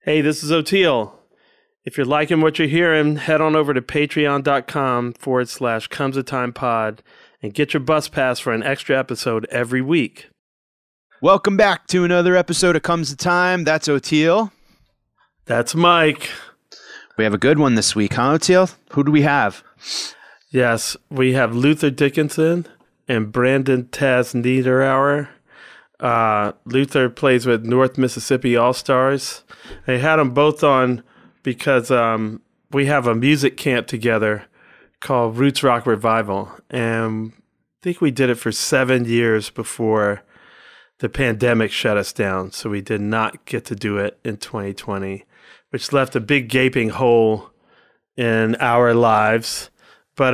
Hey, this is O'Teal. If you're liking what you're hearing, head on over to patreon.com/comesatimepod and get your bus pass for an extra episode every week. Welcome back to another episode of Comes the Time. That's O'Teal. That's Mike. We have a good one this week, huh, O'Teal? Who do we have? Yes, we have Luther Dickinson and Brandon Taz Niederauer. Luther plays with North Mississippi All-Stars. They had them both on because we have a music camp together called Roots Rock Revival. And I think we did it for 7 years before the pandemic shut us down. So we did not get to do it in 2020, which left a big gaping hole in our lives. But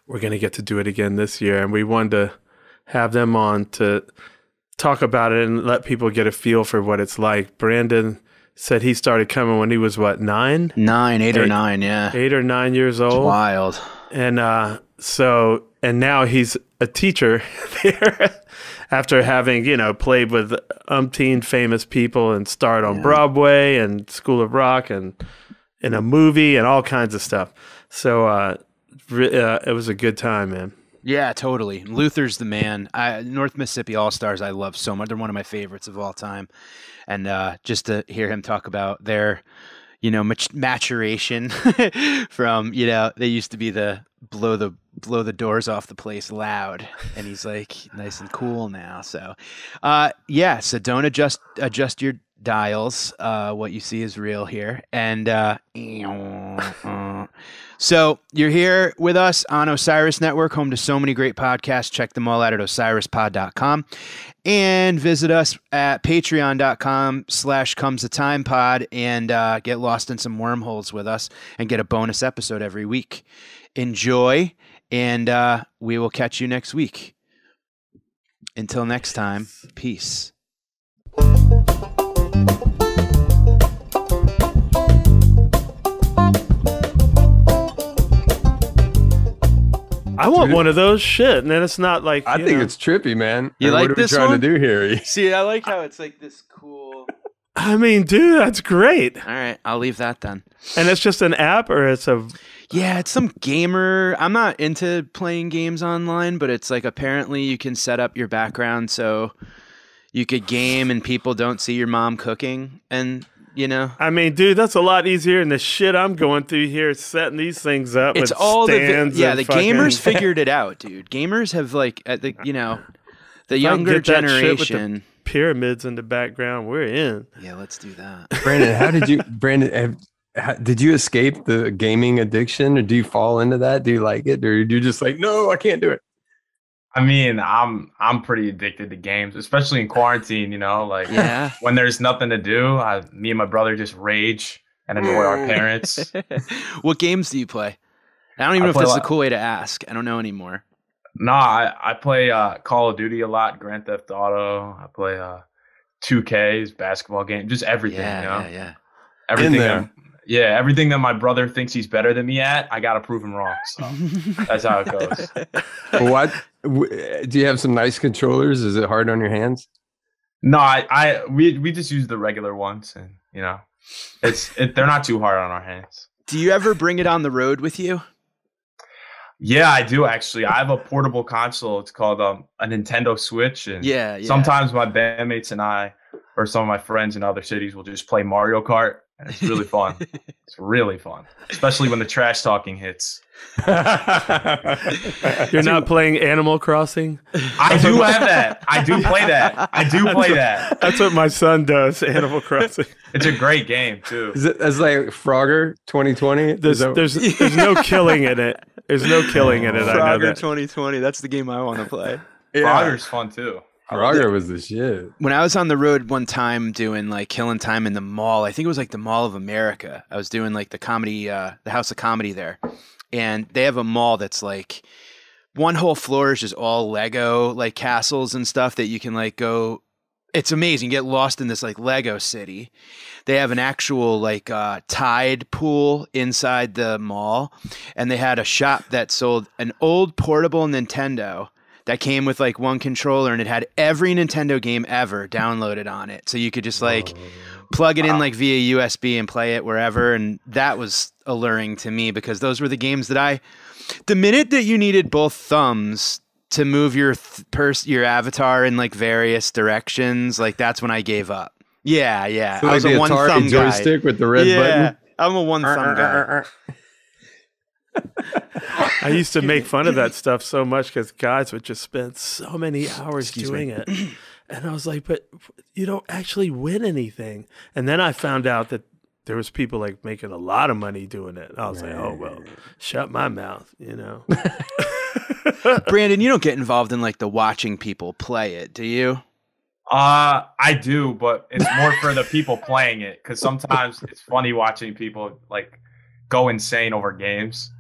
we're going to get to do it again this year. And we wanted to have them on to talk about it and let people get a feel for what it's like. Brandon said he started coming when he was, what, 9? 8 or 9, yeah. 8 or 9 years old. It's wild. And and now he's a teacher there after having, played with umpteen famous people and starred on Broadway and School of Rock and in a movie and all kinds of stuff. So it was a good time, man. Yeah, totally. Luther's the man. North Mississippi All-Stars I love so much. They're one of my favorites of all time. And just to hear him talk about their, maturation from, they used to be the blow the doors off the place loud. And he's like nice and cool now. So, so don't adjust your dials. What you see is real here. And so you're here with us on Osiris Network, home to so many great podcasts. Check them all out at osirispod.com and visit us at patreon.com/comesatimepod and get lost in some wormholes with us and get a bonus episode every week. Enjoy, and we will catch you next week. Until next time, peace. I want one of those. Shit, and then it's not like I think it's trippy, man. You like this one? What are we trying to do here? See, I like how it's like this cool. I mean, dude, that's great. All right, I'll leave that then. And it's just an app, or it's a? Yeah, it's some gamer. I'm not into playing games online, but it's like apparently you can set up your background so you could game and people don't see your mom cooking, and I mean, dude, that's a lot easier than the shit I'm going through here, setting these things up. It's with all stands the fucking... gamers figured it out, dude. Gamers have the younger generation. With the pyramids in the background, we're in. Yeah, let's do that. Brandon, did you escape the gaming addiction, or do you fall into that? Do you like it, or you're just like, no, I can't do it? I mean, I'm pretty addicted to games, especially in quarantine, when there's nothing to do, me and my brother just rage and annoy our parents. What games do you play? I don't even know if this is a cool way to ask. I don't know anymore. No, I play Call of Duty a lot, Grand Theft Auto. I play 2K's basketball game, just everything, Yeah. Everything. Everything that my brother thinks he's better than me at, I got to prove him wrong. So that's how it goes. What? Do you have some nice controllers? Is it hard on your hands? No, we just use the regular ones, and they're not too hard on our hands. Do you ever bring it on the road with you? Yeah, I do actually. I have a portable console. It's called a Nintendo Switch, and sometimes my bandmates and I, or some of my friends in other cities, will just play Mario Kart. And it's really fun. It's really fun, especially when the trash talking hits. You're not playing Animal Crossing? I do have that. I do play that. That's what my son does, Animal Crossing. It's a great game, too. Is it as like Frogger 2020? There's no killing in it. There's no killing in it. Frogger I know that. 2020. That's the game I want to play. Frogger's fun, too. Frogger was the shit. When I was on the road one time doing like killing time in the mall, I think it was like the Mall of America. I was doing like the comedy, the House of Comedy there. And they have a mall that's like one whole floor is just all Lego like castles and stuff that you can like go. It's amazing. Get lost in this like Lego city. They have an actual like tide pool inside the mall. And they had a shop that sold an old portable Nintendo that came with like one controller, and it had every Nintendo game ever downloaded on it. So you could just like plug it in like via USB and play it wherever. And that was alluring to me because those were the games that the minute that you needed both thumbs to move your avatar in like various directions, like that's when I gave up. Yeah. So I was a one thumb joystick with the red button. I'm a one thumb guy. I used to make fun of that stuff so much because guys would just spend so many hours doing it. And I was like, but you don't actually win anything. And then I found out that there was people like making a lot of money doing it. I was like, oh, well, shut my mouth, you know. Brandon, you don't get involved in like the watching people play it, do you? I do, but it's more for the people playing it because sometimes it's funny watching people like go insane over games.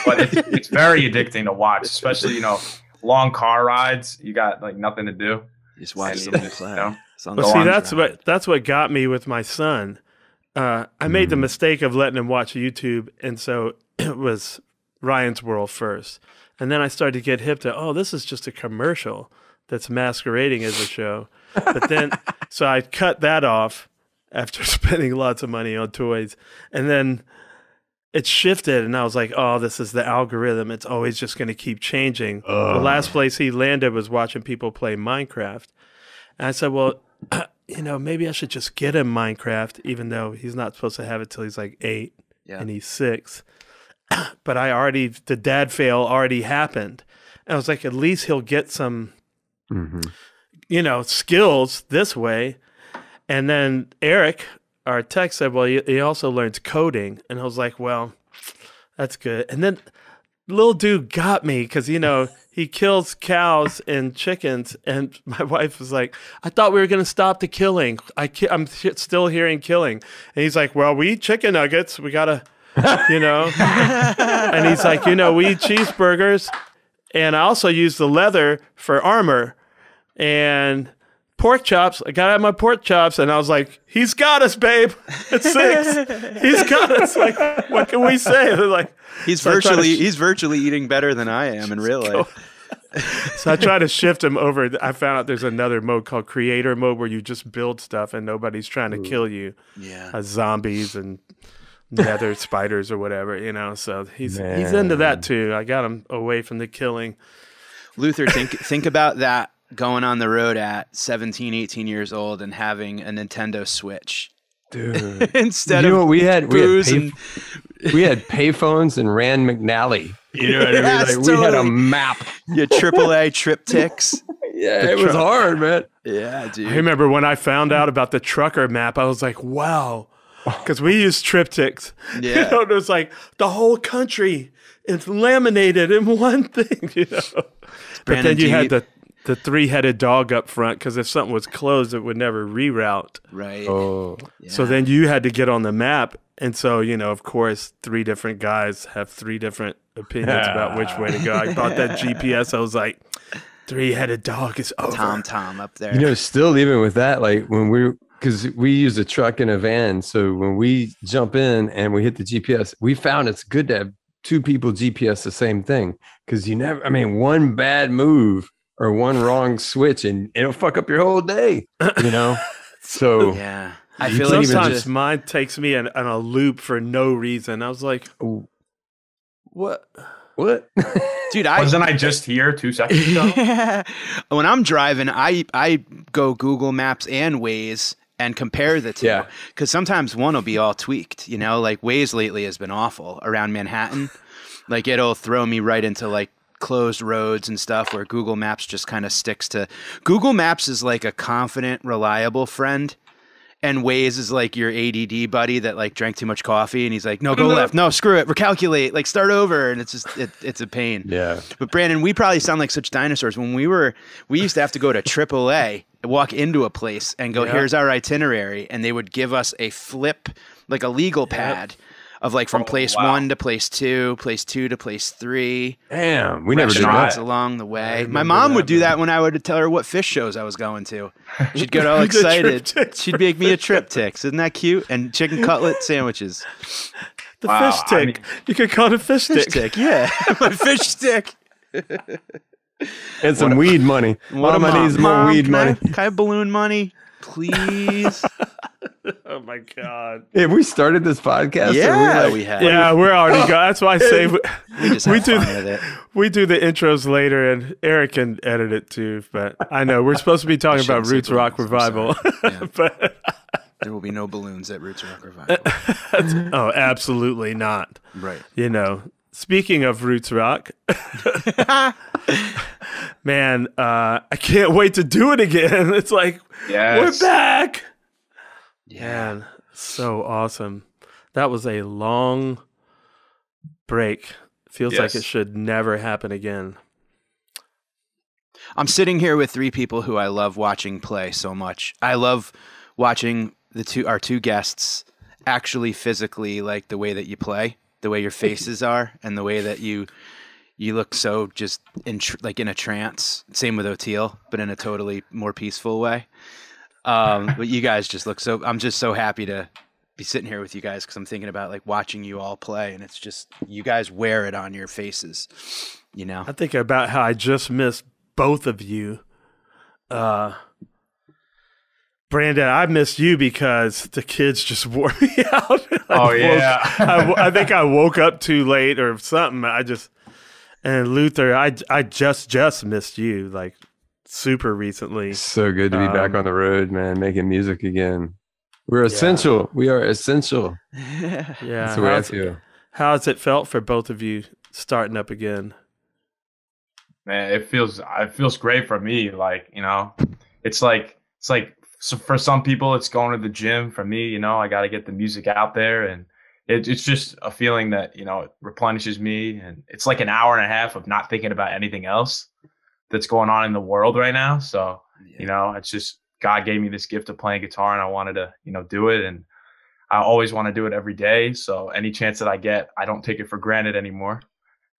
But it's very addicting to watch, especially, you know, long car rides. You got like nothing to do. Just watch somebody play. You know, well, see, that's what got me with my son. I made the mistake of letting him watch YouTube, and so it was Ryan's World first. And then I started to get hip to, this is just a commercial that's masquerading as a show. But then, so I cut that off after spending lots of money on toys. And then it shifted, and I was like, this is the algorithm. It's always just going to keep changing. The last place he landed was watching people play Minecraft. And I said, well, you know, maybe I should just get him Minecraft, even though he's not supposed to have it till he's like 8 and he's 6. But the dad fail already happened. And I was like, at least he'll get some, you know, skills this way. And then Eric, our tech, said, well, he also learns coding. And I was like, well, that's good. And then little dude got me because, you know, he kills cows and chickens. And my wife was like, I thought we were going to stop the killing. I'm still hearing killing. And he's like, well, we eat chicken nuggets. We got to, you know. And he's like, you know, we eat cheeseburgers. And I also use the leather for armor. And pork chops. I got to have my pork chops. And I was like, he's got us, babe. At 6. He's got us. Like, what can we say? They're like, he's virtually eating better than I am in real life. So I try to shift him over. I found out there's another mode called creator mode where you just build stuff and nobody's trying to kill you. Yeah. Zombies and nether spiders or whatever, you know. So he's into that too. I got him away from the killing. Luther, think about that, going on the road at 17, 18 years old and having a Nintendo Switch. Dude. Instead of we had payphones and Rand McNally. You know what I mean? Yes, Like, totally. we had a map. Yeah, AAA triptychs. Yeah, it was hard, man. Yeah, dude. I remember when I found out about the trucker map, I was like, wow. Because we used triptychs. Yeah. You know, there's like the whole country is laminated in one thing, you know. But then you had the 3-headed dog up front because if something was closed, it would never reroute. Right. Oh. Yeah. So then you had to get on the map. And so, you know, of course, 3 different guys have 3 different opinions about which way to go. I bought that GPS. I was like, 3-headed dog is over. Tom up there. You know, still even with that, like because we use a truck and a van. So when we jump in and we hit the GPS, we found it's good to have 2 people GPS the same thing. Because one bad move or one wrong switch and it'll fuck up your whole day, you know? So yeah. I feel like sometimes mine takes me on a loop for no reason. I was like, what? Dude, wasn't I just here 2 seconds ago? When I'm driving, I go Google Maps and Waze and compare the two. Yeah. Because sometimes one will be all tweaked, you know, like Waze lately has been awful around Manhattan. Like it'll throw me right into like closed roads and stuff where Google Maps just kind of sticks to. Google Maps is like a confident, reliable friend. And Waze is like your ADD buddy that like drank too much coffee and he's like, no, go left. No, screw it. Recalculate. Like start over. And it's just, it's a pain. Yeah. But Brandon, we probably sound like such dinosaurs. When we used to have to go to AAA, walk into a place and go, here's our itinerary. And they would give us a flip, like a legal pad of like from place 1 to place 2, place 2 to place 3. Damn, we never did that along the way. My mom would do that when I would tell her what fish shows I was going to. She'd get all excited. She'd make me a triptych. Isn't that cute? And chicken cutlet sandwiches. The fish stick. You could call it a fish stick. Yeah, my fish stick. And some weed money. One of my needs more weed money. Can I have balloon money, please? Oh my God! Have we started this podcast? Yeah, we have. Yeah, we're already going. That's why I say we do the intros later, and Eric can edit it too. But I know we're supposed to be talking about Roots Rock Revival, but there will be no balloons at Roots Rock Revival. Oh, absolutely not. Right. You know, speaking of Roots Rock, man, I can't wait to do it again. It's like, we're back. Yeah. Man, so awesome. That was a long break. Feels like it should never happen again. I'm sitting here with three people who I love watching play so much. I love watching our two guests actually physically, like the way that you play, the way your faces are, and the way that you look so just in a trance. Same with Oteil, but in a totally more peaceful way. But you guys just look so. I'm just so happy to be sitting here with you guys because I'm thinking about like watching you all play, and it's just you guys wear it on your faces. You know, I think about how I just missed both of you. Brandon, I missed you because the kids just wore me out. I think I woke up too late or something. And Luther, I just missed you like super recently. So good to be back on the road, man, making music again. We're essential. We are essential. Yeah. That's the way I feel. How has it felt for both of you starting up again? Man, it feels great for me. Like, you know, it's like so for some people it's going to the gym. For me, you know, I got to get the music out there, and it's just a feeling that, you know, it replenishes me, and it's like an hour and a half of not thinking about anything else that's going on in the world right now. So, you know, it's just God gave me this gift of playing guitar, and I wanted to, you know, do it, and I always want to do it every day. So any chance that I get, I don't take it for granted anymore.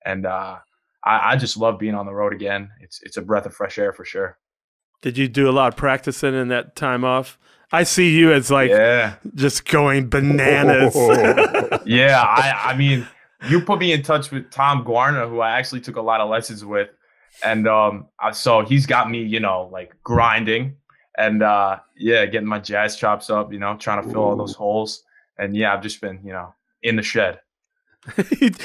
And I just love being on the road again. It's a breath of fresh air for sure. Did you do a lot of practicing in that time off? I see you as like just going bananas. Yeah, I mean, you put me in touch with Tom Guarna, who I actually took a lot of lessons with. And so he's got me, you know, like grinding and getting my jazz chops up, you know, trying to fill all those holes. And yeah, I've just been, you know, in the shed.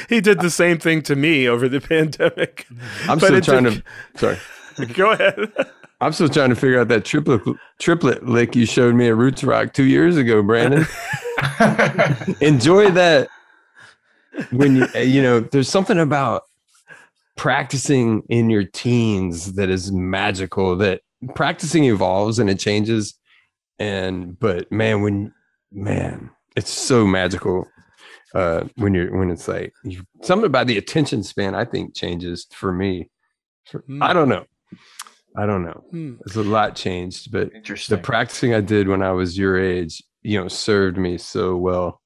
He did the same thing to me over the pandemic. I'm still trying to. Sorry. Go ahead. I'm still trying to figure out that triplet lick you showed me at Roots Rock 2 years ago, Brandon. Enjoy that. When you know, there's something about practicing in your teens that is magical. That practicing evolves and it changes, but man, it's so magical. When it's like something about the attention span, I think changes for me. I don't know. There's a lot changed, but the practicing I did when I was your age, you know, served me so well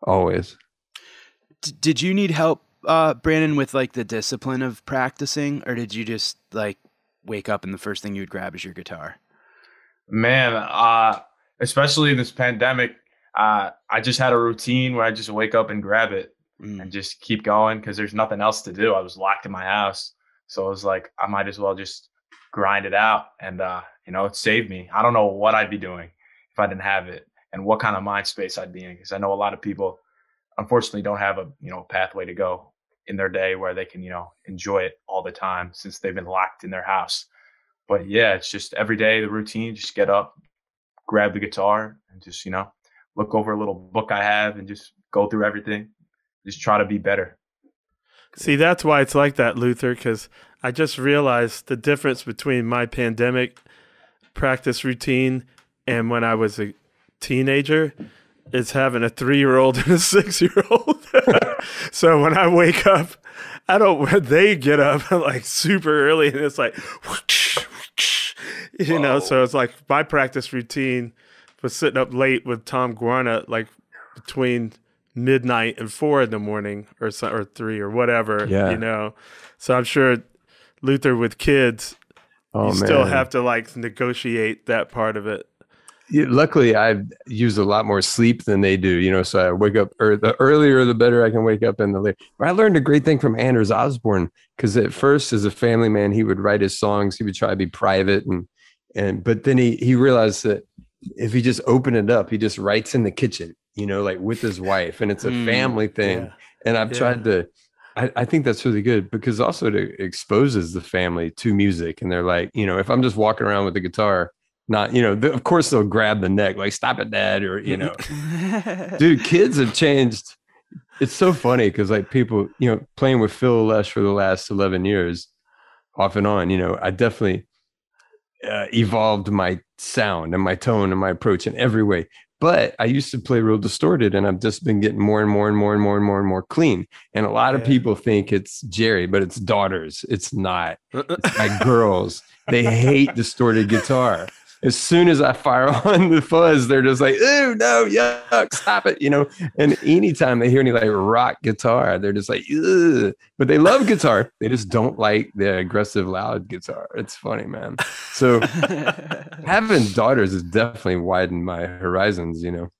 always. Did you need help, Brandon, with like the discipline of practicing, or did you just like wake up and the first thing you would grab is your guitar? Man, especially in this pandemic, I just had a routine where I just wake up and grab it and just keep going because there's nothing else to do. I was locked in my house. So I was like, I might as well just grind it out. And, you know, it saved me. I don't know what I'd be doing if I didn't have it and what kind of mind space I'd be in. Because I know a lot of people, unfortunately, don't have a, you know, pathway to go in their day where they can, you know, enjoy it all the time since they've been locked in their house. But yeah, it's just every day, the routine, just get up, grab the guitar and just, you know, look over a little book I have and just go through everything. Just try to be better. See, that's why it's like that, Luther, because I just realized the difference between my pandemic practice routine and when I was a teenager is having a 3-year-old and a 6-year-old. So when I wake up, they get up like super early and it's like, whoosh, whoosh, you know, so it's like my practice routine was sitting up late with Tom Guarna, like between midnight and 4 in the morning or 3 or whatever, you know. So I'm sure Luther with kids, still have to like negotiate that part of it. Yeah, luckily, I use a lot more sleep than they do, you know, so I wake up, or the earlier, the better I can wake up in the late. But I learned a great thing from Anders Osborne, because at first, as a family man, he would write his songs. He would try to be private. But then he realized that if he just opened it up, he just writes in the kitchen, you know, like with his wife, and it's a family thing. Yeah. And I've tried to, I think that's really good because also it exposes the family to music. And they're like, you know, if I'm just walking around with the guitar, not, you know, of course they'll grab the neck, like, stop it, dad. Or, you know, dude, kids have changed. It's so funny because like people, you know, playing with Phil Lesh for the last 11 years off and on, you know, I definitely evolved my sound and my tone and my approach in every way. But I used to play real distorted, and I've just been getting more and more and more and more and more and more clean. And a lot of people think it's Jerry, but it's daughters. It's not. It's my girls. They hate distorted guitar. As soon as I fire on the fuzz, they're just like, "Ooh, no, yuck, stop it," you know. And anytime they hear any like rock guitar, they're just like, "Ugh." But they love guitar. They just don't like the aggressive, loud guitar. It's funny, man. So having daughters has definitely widened my horizons, you know.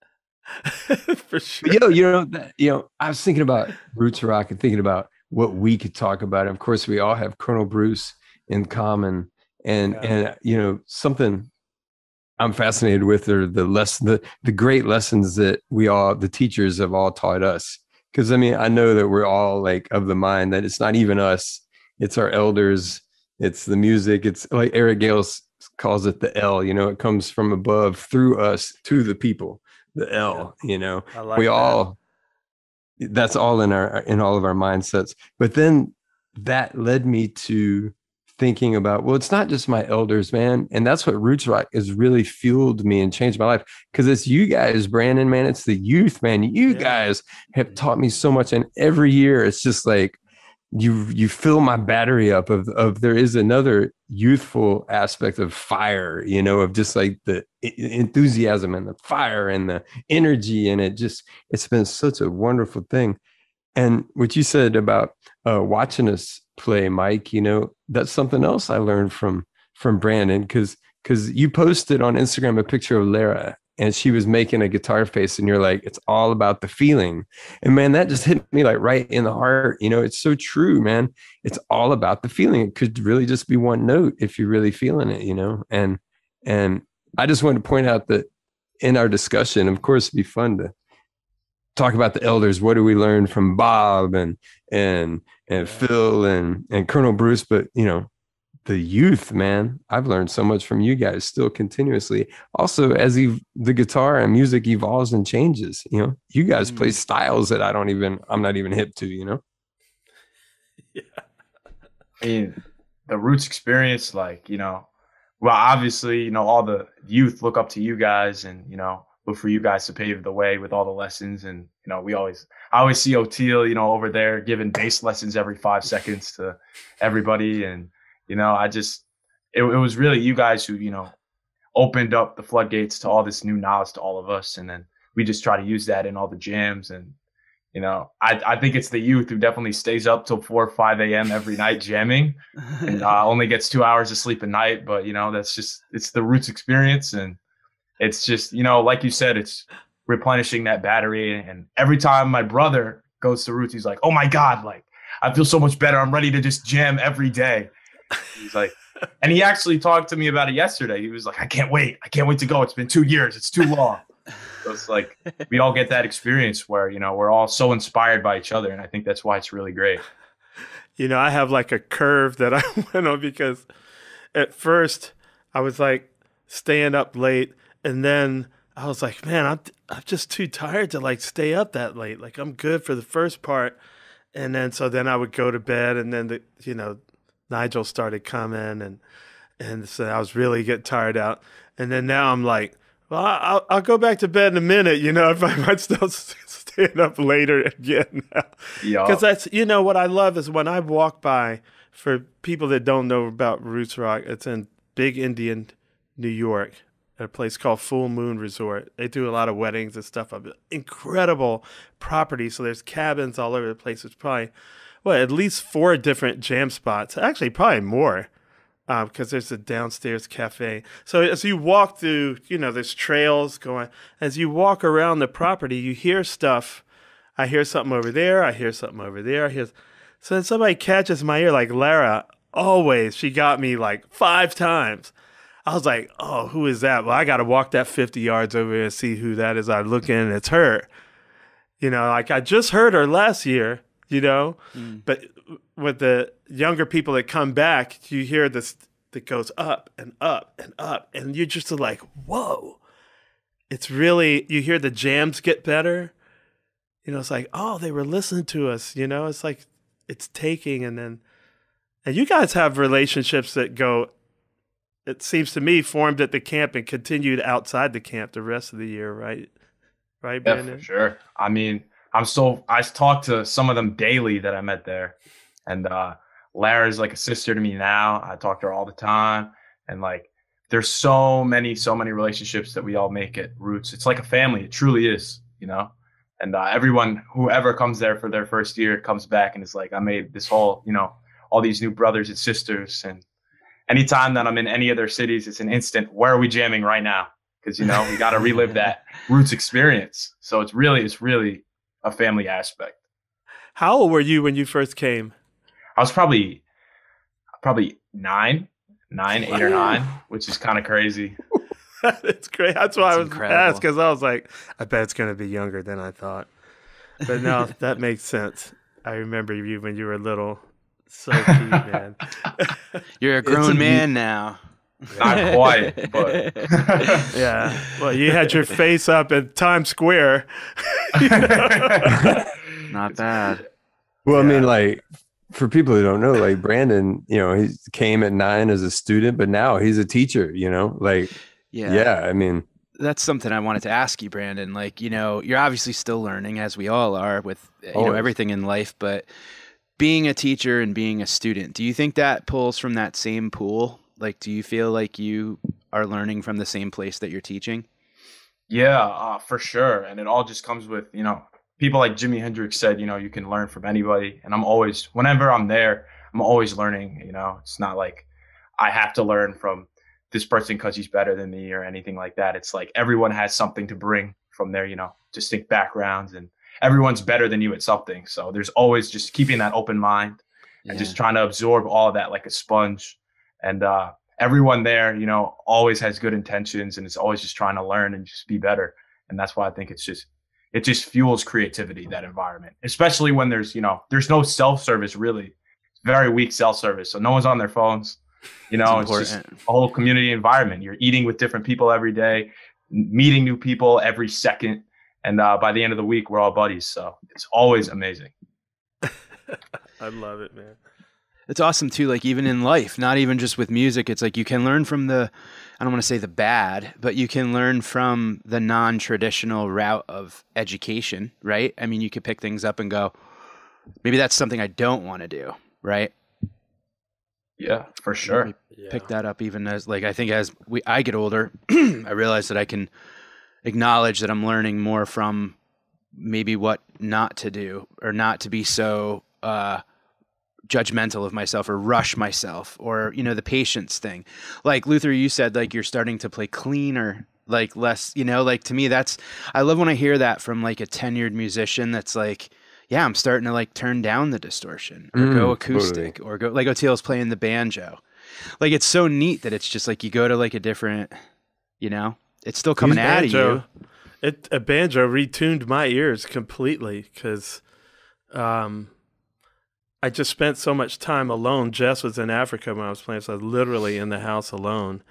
For sure. You know, I was thinking about roots rock and thinking about what we could talk about. Of course, we all have Colonel Bruce in common, and you know, something I'm fascinated with are the great lessons that the teachers have all taught us. Because I mean, I know that we're all like of the mind that it's not even us, it's our elders, it's the music. It's like Eric Gales calls it the L, you know, it comes from above through us to the people, the L, you know, that's all in all of our mindsets. But then that led me to thinking about, well, it's not just my elders, man. And that's what roots rock has really fueled me and changed my life. Because it's you guys, Brandon, man. It's the youth, man. You guys have taught me so much. And every year it's just like you fill my battery up of there is another youthful aspect of fire, you know, of just like the enthusiasm and the fire and the energy. And it's been such a wonderful thing. And what you said about watching us play, Mike, you know, that's something else I learned from Brandon, because you posted on Instagram a picture of Lara and she was making a guitar face and you're like, it's all about the feeling. And man, that just hit me like right in the heart. You know, it's so true, man. It's all about the feeling. It could really just be one note if you're really feeling it, you know? And I just wanted to point out that in our discussion, of course, it'd be fun to talk about the elders. What do we learn from Bob and Phil and Colonel Bruce? But, you know, the youth, man, I've learned so much from you guys still continuously. Also, as the guitar and music evolves and changes, you know, you guys play styles that I'm not even hip to, you know? Yeah. I mean, the roots experience, like, you know, well, obviously, you know, all the youth look up to you guys and, you know, look for you guys to pave the way with all the lessons. And, you know, I always see O'Teal, you know, over there giving bass lessons every 5 seconds to everybody. And, you know, it was really you guys who, you know, opened up the floodgates to all this new knowledge to all of us. And then we just try to use that in all the jams. And, you know, I think it's the youth who definitely stays up till 4 or 5 a.m. every night jamming and only gets 2 hours of sleep a night. But, you know, it's the roots experience. And it's just, you know, like you said, it's replenishing that battery. And every time my brother goes to roots, he's like, oh my God, like, I feel so much better. I'm ready to just jam every day. He's like, and he actually talked to me about it yesterday. He was like, I can't wait to go. It's been 2 years. It's too long. So it's like, we all get that experience where, you know, we're all so inspired by each other. And I think that's why it's really great. You know, I have like a curve that I went on because at first I was like staying up late. And then I was like, man, I'm just too tired to like stay up that late. Like I'm good for the first part. And then, so then I would go to bed and then, you know, Nigel started coming and so I was really getting tired out. And then now I'm like, well, I'll go back to bed in a minute, you know, if I might still stand up later again now. Because that's, you know, what I love is when I walk by, for people that don't know about Roots Rock, it's in Big Indian, New York, at a place called Full Moon Resort. They do a lot of weddings and stuff. Incredible property. So there's cabins all over the place. It's probably, at least 4 different jam spots. Actually, probably more. Because there's a downstairs cafe. So as you walk through, you know, there's trails going. As you walk around the property, you hear stuff. I hear something over there. I hear something over there. So then somebody catches my ear, like Lara. Always, she got me like 5 times. I was like, oh, who is that? Well, I got to walk that 50 yards over here and see who that is. I look in and it's her. You know, like I just heard her last year, you know, but with the younger people that come back, you hear this that goes up and up and up. And you're just like, whoa, it's really, you hear the jams get better. You know, it's like, oh, they were listening to us, you know, it's like, it's taking. And you guys have relationships that go, it seems to me, formed at the camp and continued outside the camp the rest of the year, right? Right, Brandon? Yeah, for sure. I mean, I talk to some of them daily that I met there. And Lara's like a sister to me now. I talk to her all the time. And like, there's so many relationships that we all make at Roots. It's like a family. It truly is, you know? And everyone, whoever comes there for their first year, comes back and is like, I made this whole, you know, all these new brothers and sisters. And anytime that I'm in any of their cities, it's an instant, where are we jamming right now? Because, you know, we got to relive that Roots experience. So it's really a family aspect. How old were you when you first came? I was probably 8 or 9, which is kind of crazy. It's great. That's why I was asked, because I was like, I bet it's going to be younger than I thought. But no, that makes sense. I remember you when you were little. So cute, man. You're a grown man now. Not quite, but yeah. Well, you had your face up at Times Square. You know? Not bad. Well, I mean, like, for people who don't know, like Brandon, you know, he came at 9 as a student, but now he's a teacher, you know, like, yeah, I mean, that's something I wanted to ask you, Brandon. Like, you know, you're obviously still learning, as we all are with, you know, everything in life, but being a teacher and being a student, do you think that pulls from that same pool? Like, do you feel like you are learning from the same place that you're teaching? Yeah, for sure. And it all just comes with, you know, people like Jimi Hendrix said, you know, you can learn from anybody. And whenever I'm there, I'm always learning, you know. It's not like I have to learn from this person because he's better than me or anything like that. It's like everyone has something to bring from their, you know, distinct backgrounds, and everyone's better than you at something. So there's always just keeping that open mind and just trying to absorb all of that like a sponge. And everyone there, you know, always has good intentions and is always just trying to learn and just be better. And that's why I think it just fuels creativity, that environment, especially when there's no self-service really. It's very weak self-service. So no one's on their phones, you know, it's just a whole community environment. You're eating with different people every day, meeting new people every second. And by the end of the week, we're all buddies. So it's always amazing. I love it, man. It's awesome too. Like even in life, not even just with music, it's like you can learn from I don't want to say the bad, but you can learn from the non-traditional route of education, right? I mean, you could pick things up and go, maybe that's something I don't want to do, right? Yeah, for sure. Pick that up even as like, I think as I get older, I realize that I can acknowledge that I'm learning more from maybe what not to do, or not to be so judgmental of myself or rush myself, or, you know, the patience thing. Like Luther, you said like you're starting to play cleaner, like less, you know, like to me I love when I hear that from like a tenured musician that's like, yeah, I'm starting to like turn down the distortion or go acoustic, totally. Or go like Oteil's playing the banjo. Like it's so neat that it's just like you go to like a different, you know, it's still coming out of you. A banjo retuned my ears completely because I just spent so much time alone. Jess was in Africa when I was playing, so I was literally in the house alone.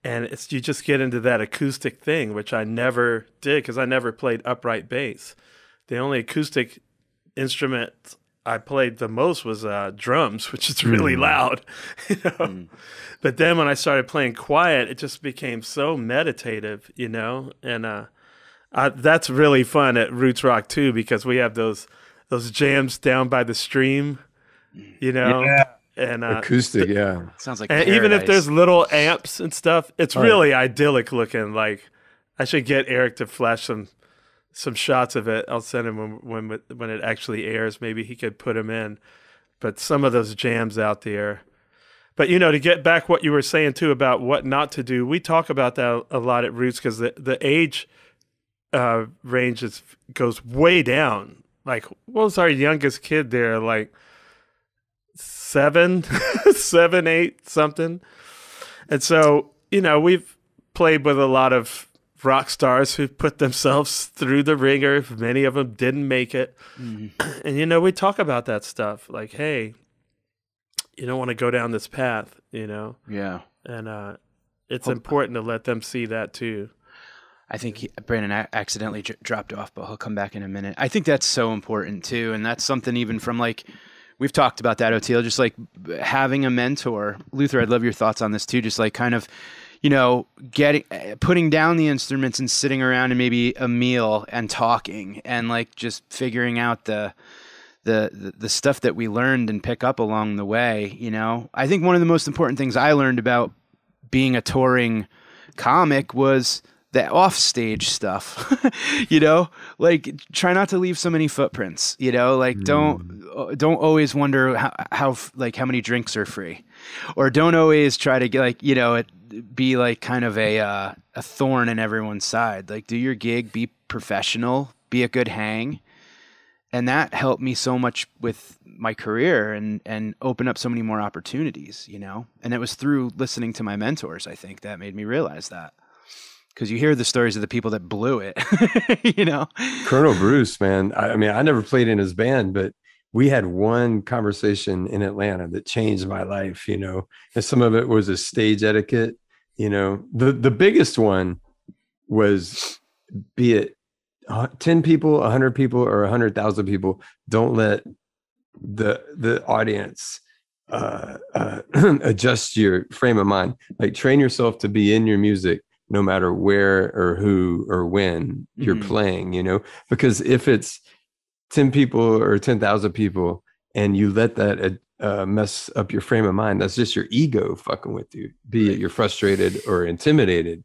And you just get into that acoustic thing, which I never did because I never played upright bass. The only acoustic instrument I played the most was drums, which is really loud. You know? But then when I started playing quiet, it just became so meditative, you know? And that's really fun at Roots Rock too, because we have those jams down by the stream. You know, and acoustic, sounds like. And even if there's little amps and stuff, it's really idyllic looking. Like, I should get Eric to flash some shots of it. I'll send him when it actually airs. Maybe he could put them in. But some of those jams out there. But you know, to get back what you were saying too about what not to do, we talk about that a lot at Roots because the age range goes way down. Like, what was our youngest kid there? Like 7, 8, something. And so you know, we've played with a lot of rock stars who put themselves through the ringer. Many of them didn't make it. And, you know, we talk about that stuff like, hey, you don't want to go down this path, you know? Yeah. And it's important to let them see that too. I think Brandon accidentally dropped off, but he'll come back in a minute. I think that's so important too. And that's something even from like, we've talked about that, Oteil, just like having a mentor. Luther, I'd love your thoughts on this too. Just like kind of, you know, putting down the instruments and sitting around and maybe a meal and talking and like just figuring out the stuff that we learned and pick up along the way. You know, I think one of the most important things I learned about being a touring comic was the offstage stuff, you know, like try not to leave so many footprints, you know, like don't always wonder how many drinks are free, or don't always try to get like, you know, be like kind of a thorn in everyone's side. Like do your gig, be professional, be a good hang. And that helped me so much with my career and open up so many more opportunities, you know, and it was through listening to my mentors, I think, that made me realize that. Because you hear the stories of the people that blew it, you know. Colonel Bruce, man. I mean, I never played in his band, but we had one conversation in Atlanta that changed my life, you know. And some of it was a stage etiquette, you know. The biggest one was, be it 10 people, 100 people, or 100,000 people, don't let the audience adjust your frame of mind. Like train yourself to be in your music, no matter where or who or when you're playing, you know, because if it's 10 people or 10,000 people and you let that mess up your frame of mind, that's just your ego fucking with you, be it you're frustrated or intimidated.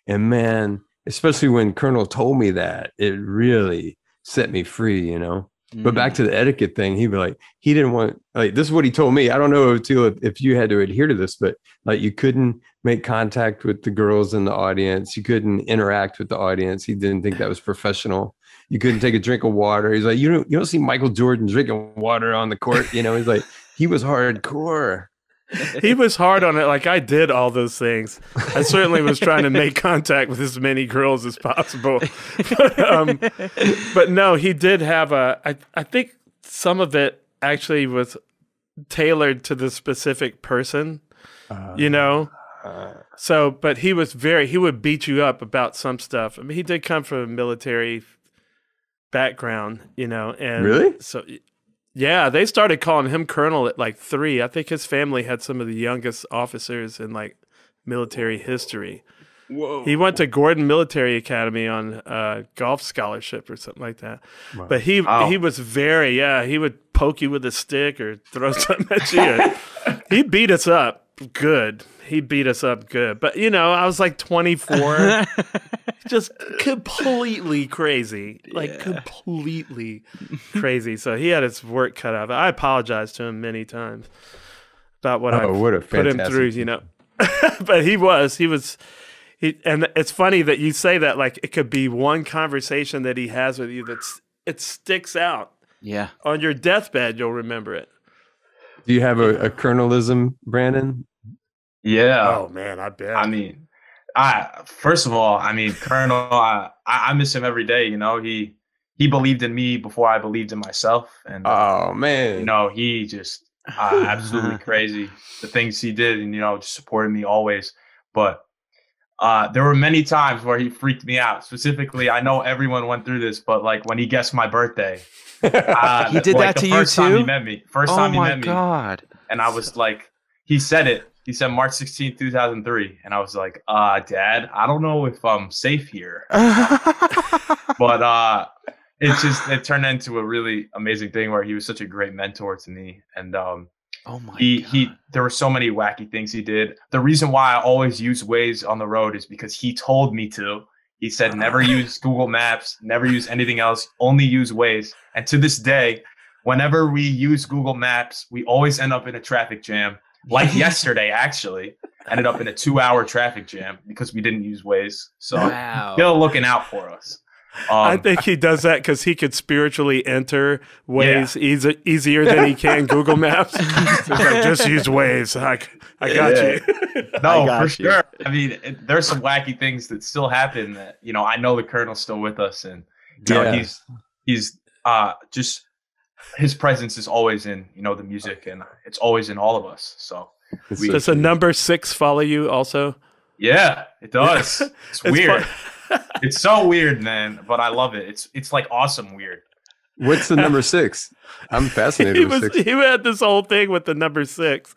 And man, especially when Colonel told me that, it really set me free, you know. But back to the etiquette thing, he'd be like, he didn't want, like, this is what he told me. I don't know if you had to adhere to this, but like you couldn't make contact with the girls in the audience. You couldn't interact with the audience. He didn't think that was professional. You couldn't take a drink of water. He's like, you don't see Michael Jordan drinking water on the court. You know, he's like, he was hardcore. He was hard on it. Like I did all those things. I certainly was trying to make contact with as many girls as possible. But no, he did have I think some of it actually was tailored to the specific person, you know? So, but he would beat you up about some stuff. I mean, he did come from a military background, you know, and really? So yeah, they started calling him Colonel at like 3. I think his family had some of the youngest officers in like military history. Whoa. He went to Gordon Military Academy on golf scholarship or something like that. Wow. But he was he would poke you with a stick or throw something at you. He beat us up good. But, you know, I was like 24, just completely crazy, completely crazy. So he had his work cut out. I apologized to him many times about what I put him through, you know. But and it's funny that you say that, like it could be one conversation that he has with you it sticks out. Yeah. On your deathbed, you'll remember it. Do you have a colonelism, Brandon? Yeah. Oh man, I bet. I mean, first of all, I mean, Colonel, I miss him every day. You know, he believed in me before I believed in myself. And oh man, you know, he just absolutely crazy the things he did, and you know, just supported me always. But there were many times where he freaked me out. Specifically, I know everyone went through this, but like when he guessed my birthday, he did that to you too. First time he met me. Oh my God! And I was like, he said it. He said March 16th, 2003. And I was like, Dad, I don't know if I'm safe here. But it turned into a really amazing thing where he was such a great mentor to me. And God. There were so many wacky things he did. The reason why I always use Waze on the road is because he told me to. He said, never use Google Maps, never use anything else, only use Waze. And to this day, whenever we use Google Maps, we always end up in a traffic jam. Like yesterday, actually, ended up in a 2-hour traffic jam because we didn't use Waze. So Still looking out for us. I think he does that because he could spiritually enter Waze easier than he can Google Maps. So he's like, just use Waze. I got you. No, for sure. I mean, there's some wacky things that still happen that, you know, I know the Colonel's still with us, and you know, he's just, his presence is always in, you know, the music, and it's always in all of us. So does a number 6 follow you also? Yeah, it does. It's weird. It's so weird, man, but I love it. It's like awesome weird. What's the number 6? I'm fascinated with 6. He had this whole thing with the number 6.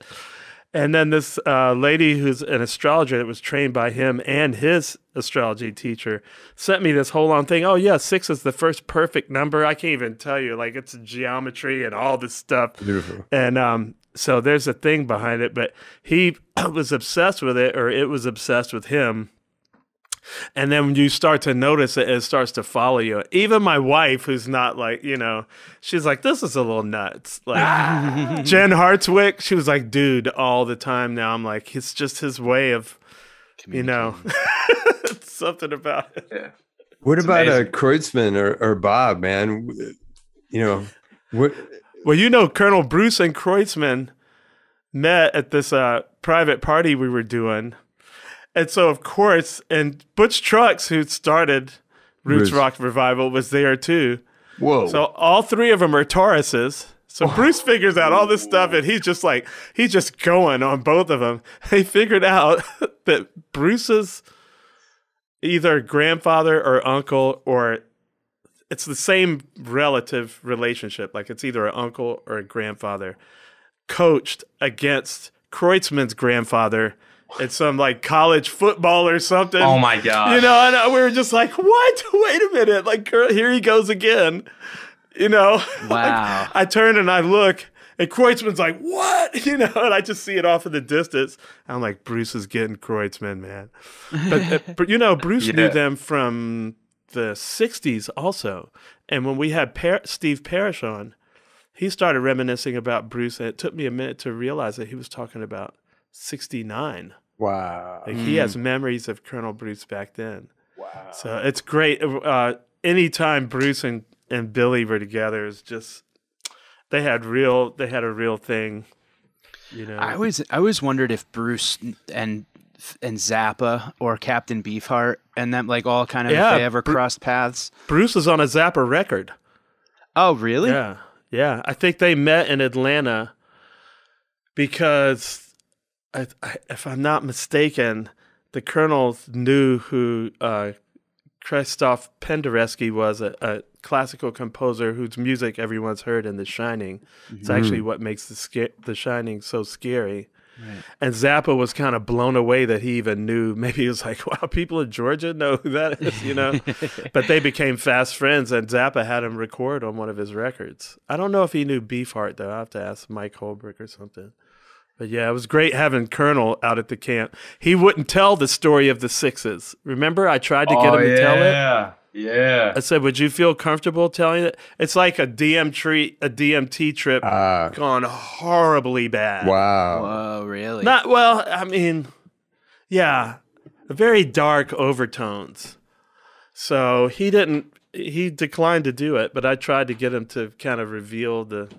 And then this lady who's an astrologer that was trained by him and his astrology teacher sent me this whole long thing. Oh, yeah, 6 is the first perfect number. I can't even tell you. Like, it's geometry and all this stuff. Beautiful. And so there's a thing behind it. But he was obsessed with it, or it was obsessed with him. And then when you start to notice it, it starts to follow you. Even my wife, who's not like, you know, she's like, this is a little nuts. Like Jen Hartswick, she was like, dude, all the time now. I'm like, it's just his way of, you know, something about it. Yeah. What about Kreutzmann or Bob, man? You know, what? Well, you know, Colonel Bruce and Kreutzmann met at this private party we were doing. And so, of course, and Butch Trucks, who started Roots Rock Revival, was there too. Whoa. So all 3 of them are Tauruses. So Bruce figures out all this stuff, and he's just going on both of them. He figured out that Bruce's either grandfather or uncle, or it's the same relative relationship. Like it's either an uncle or a grandfather, coached against Kreutzmann's grandfather at some like college football or something. Oh my God. You know, and we were just like, what? Wait a minute. Like, here he goes again. You know? Wow. Like, I turn and I look, and Kreutzmann's like, what? You know, and I just see it off in the distance. I'm like, Bruce is getting Kreutzmann, man. But you know, Bruce knew them from the 60s also. And when we had Steve Parrish on, he started reminiscing about Bruce, and it took me a minute to realize that he was talking about 69. Wow. Like he has memories of Colonel Bruce back then. Wow. So it's great. Anytime Bruce and Billy were together, is just they had a real thing. You know. I always wondered if Bruce and Zappa or Captain Beefheart and them like all kind of if they ever crossed paths. Bruce was on a Zappa record. Oh, really? Yeah. Yeah. I think they met in Atlanta because if I'm not mistaken, the Colonel knew who Krzysztof Penderecki was, a classical composer whose music everyone's heard in The Shining. It's actually what makes The Shining so scary. Right. And Zappa was kind of blown away that he even knew. Maybe he was like, wow, people in Georgia know who that is, you know? But they became fast friends, and Zappa had him record on one of his records. I don't know if he knew Beefheart, though. I'll have to ask Mike Holbrook or something. But yeah, it was great having Colonel out at the camp. He wouldn't tell the story of the 6s. Remember, I tried to get him to tell it. Yeah. I said, would you feel comfortable telling it? It's like a DMT trip gone horribly bad. Wow. Whoa, really? Not well, I mean, yeah, very dark overtones. So he declined to do it, but I tried to get him to kind of reveal the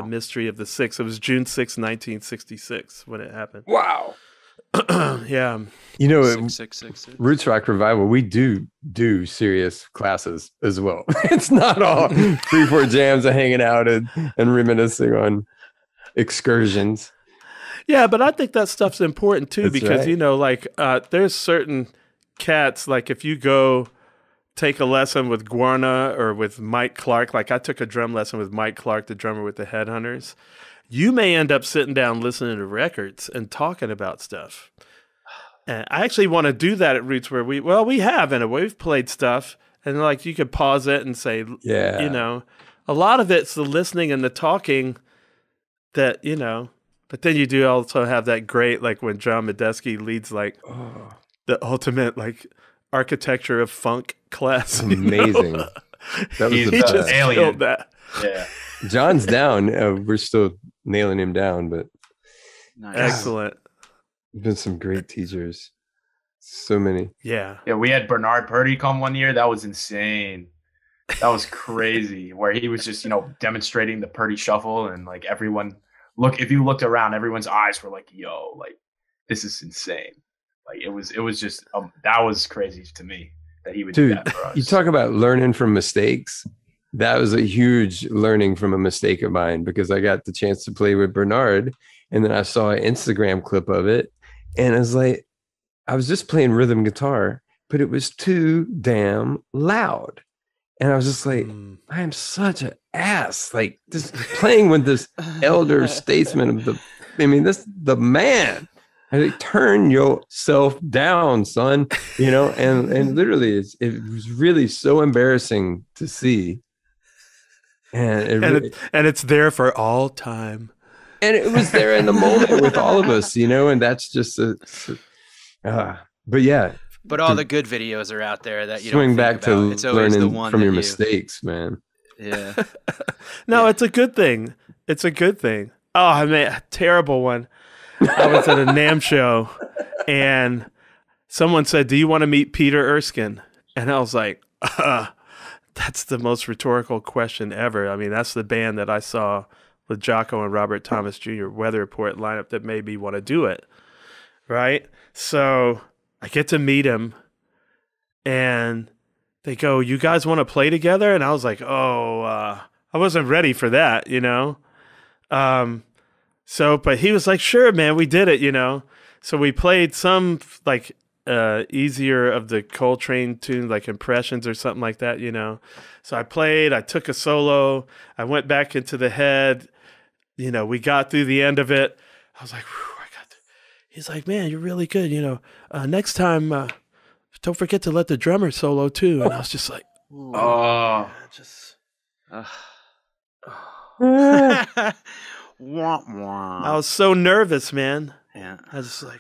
mystery of the 6. It was June 6, 1966 when it happened. Wow. Yeah. You know, 666. Roots Rock Revival, we do serious classes as well. It's not all 3-4 jams of hanging out and reminiscing on excursions. Yeah, but I think that stuff's important too. That's because, right. You know, like there's certain cats, like if you go take a lesson with Guarna or with Mike Clark, like I took a drum lesson with Mike Clark, the drummer with the Headhunters, you may end up sitting down listening to records and talking about stuff. And I actually want to do that at Roots where we have in a way. We've played stuff and like you could pause it and say, you know, a lot of it's the listening and the talking that, you know, but then you do also have that great, like when John Medeski leads like the ultimate like architecture of funk class. Amazing. That was He's the just alien. That. Yeah. John's down. We're still nailing him down, but Nice. Excellent. been some great teachers. So many. Yeah. Yeah, we had Bernard Purdy come one year. That was insane. That was crazy. Where he was just, you know, demonstrating the Purdy shuffle, and like everyone if you looked around, everyone's eyes were like, yo, like this is insane. Like it was just that was crazy to me that he would do that for us. You talk about learning from mistakes. That was a huge learning from a mistake of mine, because I got the chance to play with Bernard, and then I saw an Instagram clip of it, and I was like, I was just playing rhythm guitar, but it was too damn loud. And I was just like, I am such an ass. Like, just playing with this elder statesman of the man. I like, turn yourself down, son. And literally, it was really so embarrassing to see. And it's there for all time. And it was there in the moment with all of us, and that's just but yeah. But all the good videos are out there that you swing don't back think to about. It's always learning the one from your mistakes, man. Yeah. No, it's a good thing. It's a good thing. Oh, I mean, a terrible one. I was at a NAMM show, and someone said, "Do you want to meet Peter Erskine?" And I was like, that's the most rhetorical question ever. I mean, that's the band that I saw with Jocko and Robert Thomas Jr. Weather Report lineup that made me want to do it, right? So I get to meet him, and they go, "You guys want to play together?" And I was like, I wasn't ready for that, but he was like, "Sure, man, we did it, So we played some like easier of the Coltrane tune, like Impressions or something like that, So I took a solo, I went back into the head, we got through the end of it. I was like, he's like, "Man, you're really good, next time, don't forget to let the drummer solo too." And I was just like, I was so nervous, man. Yeah. I was just like,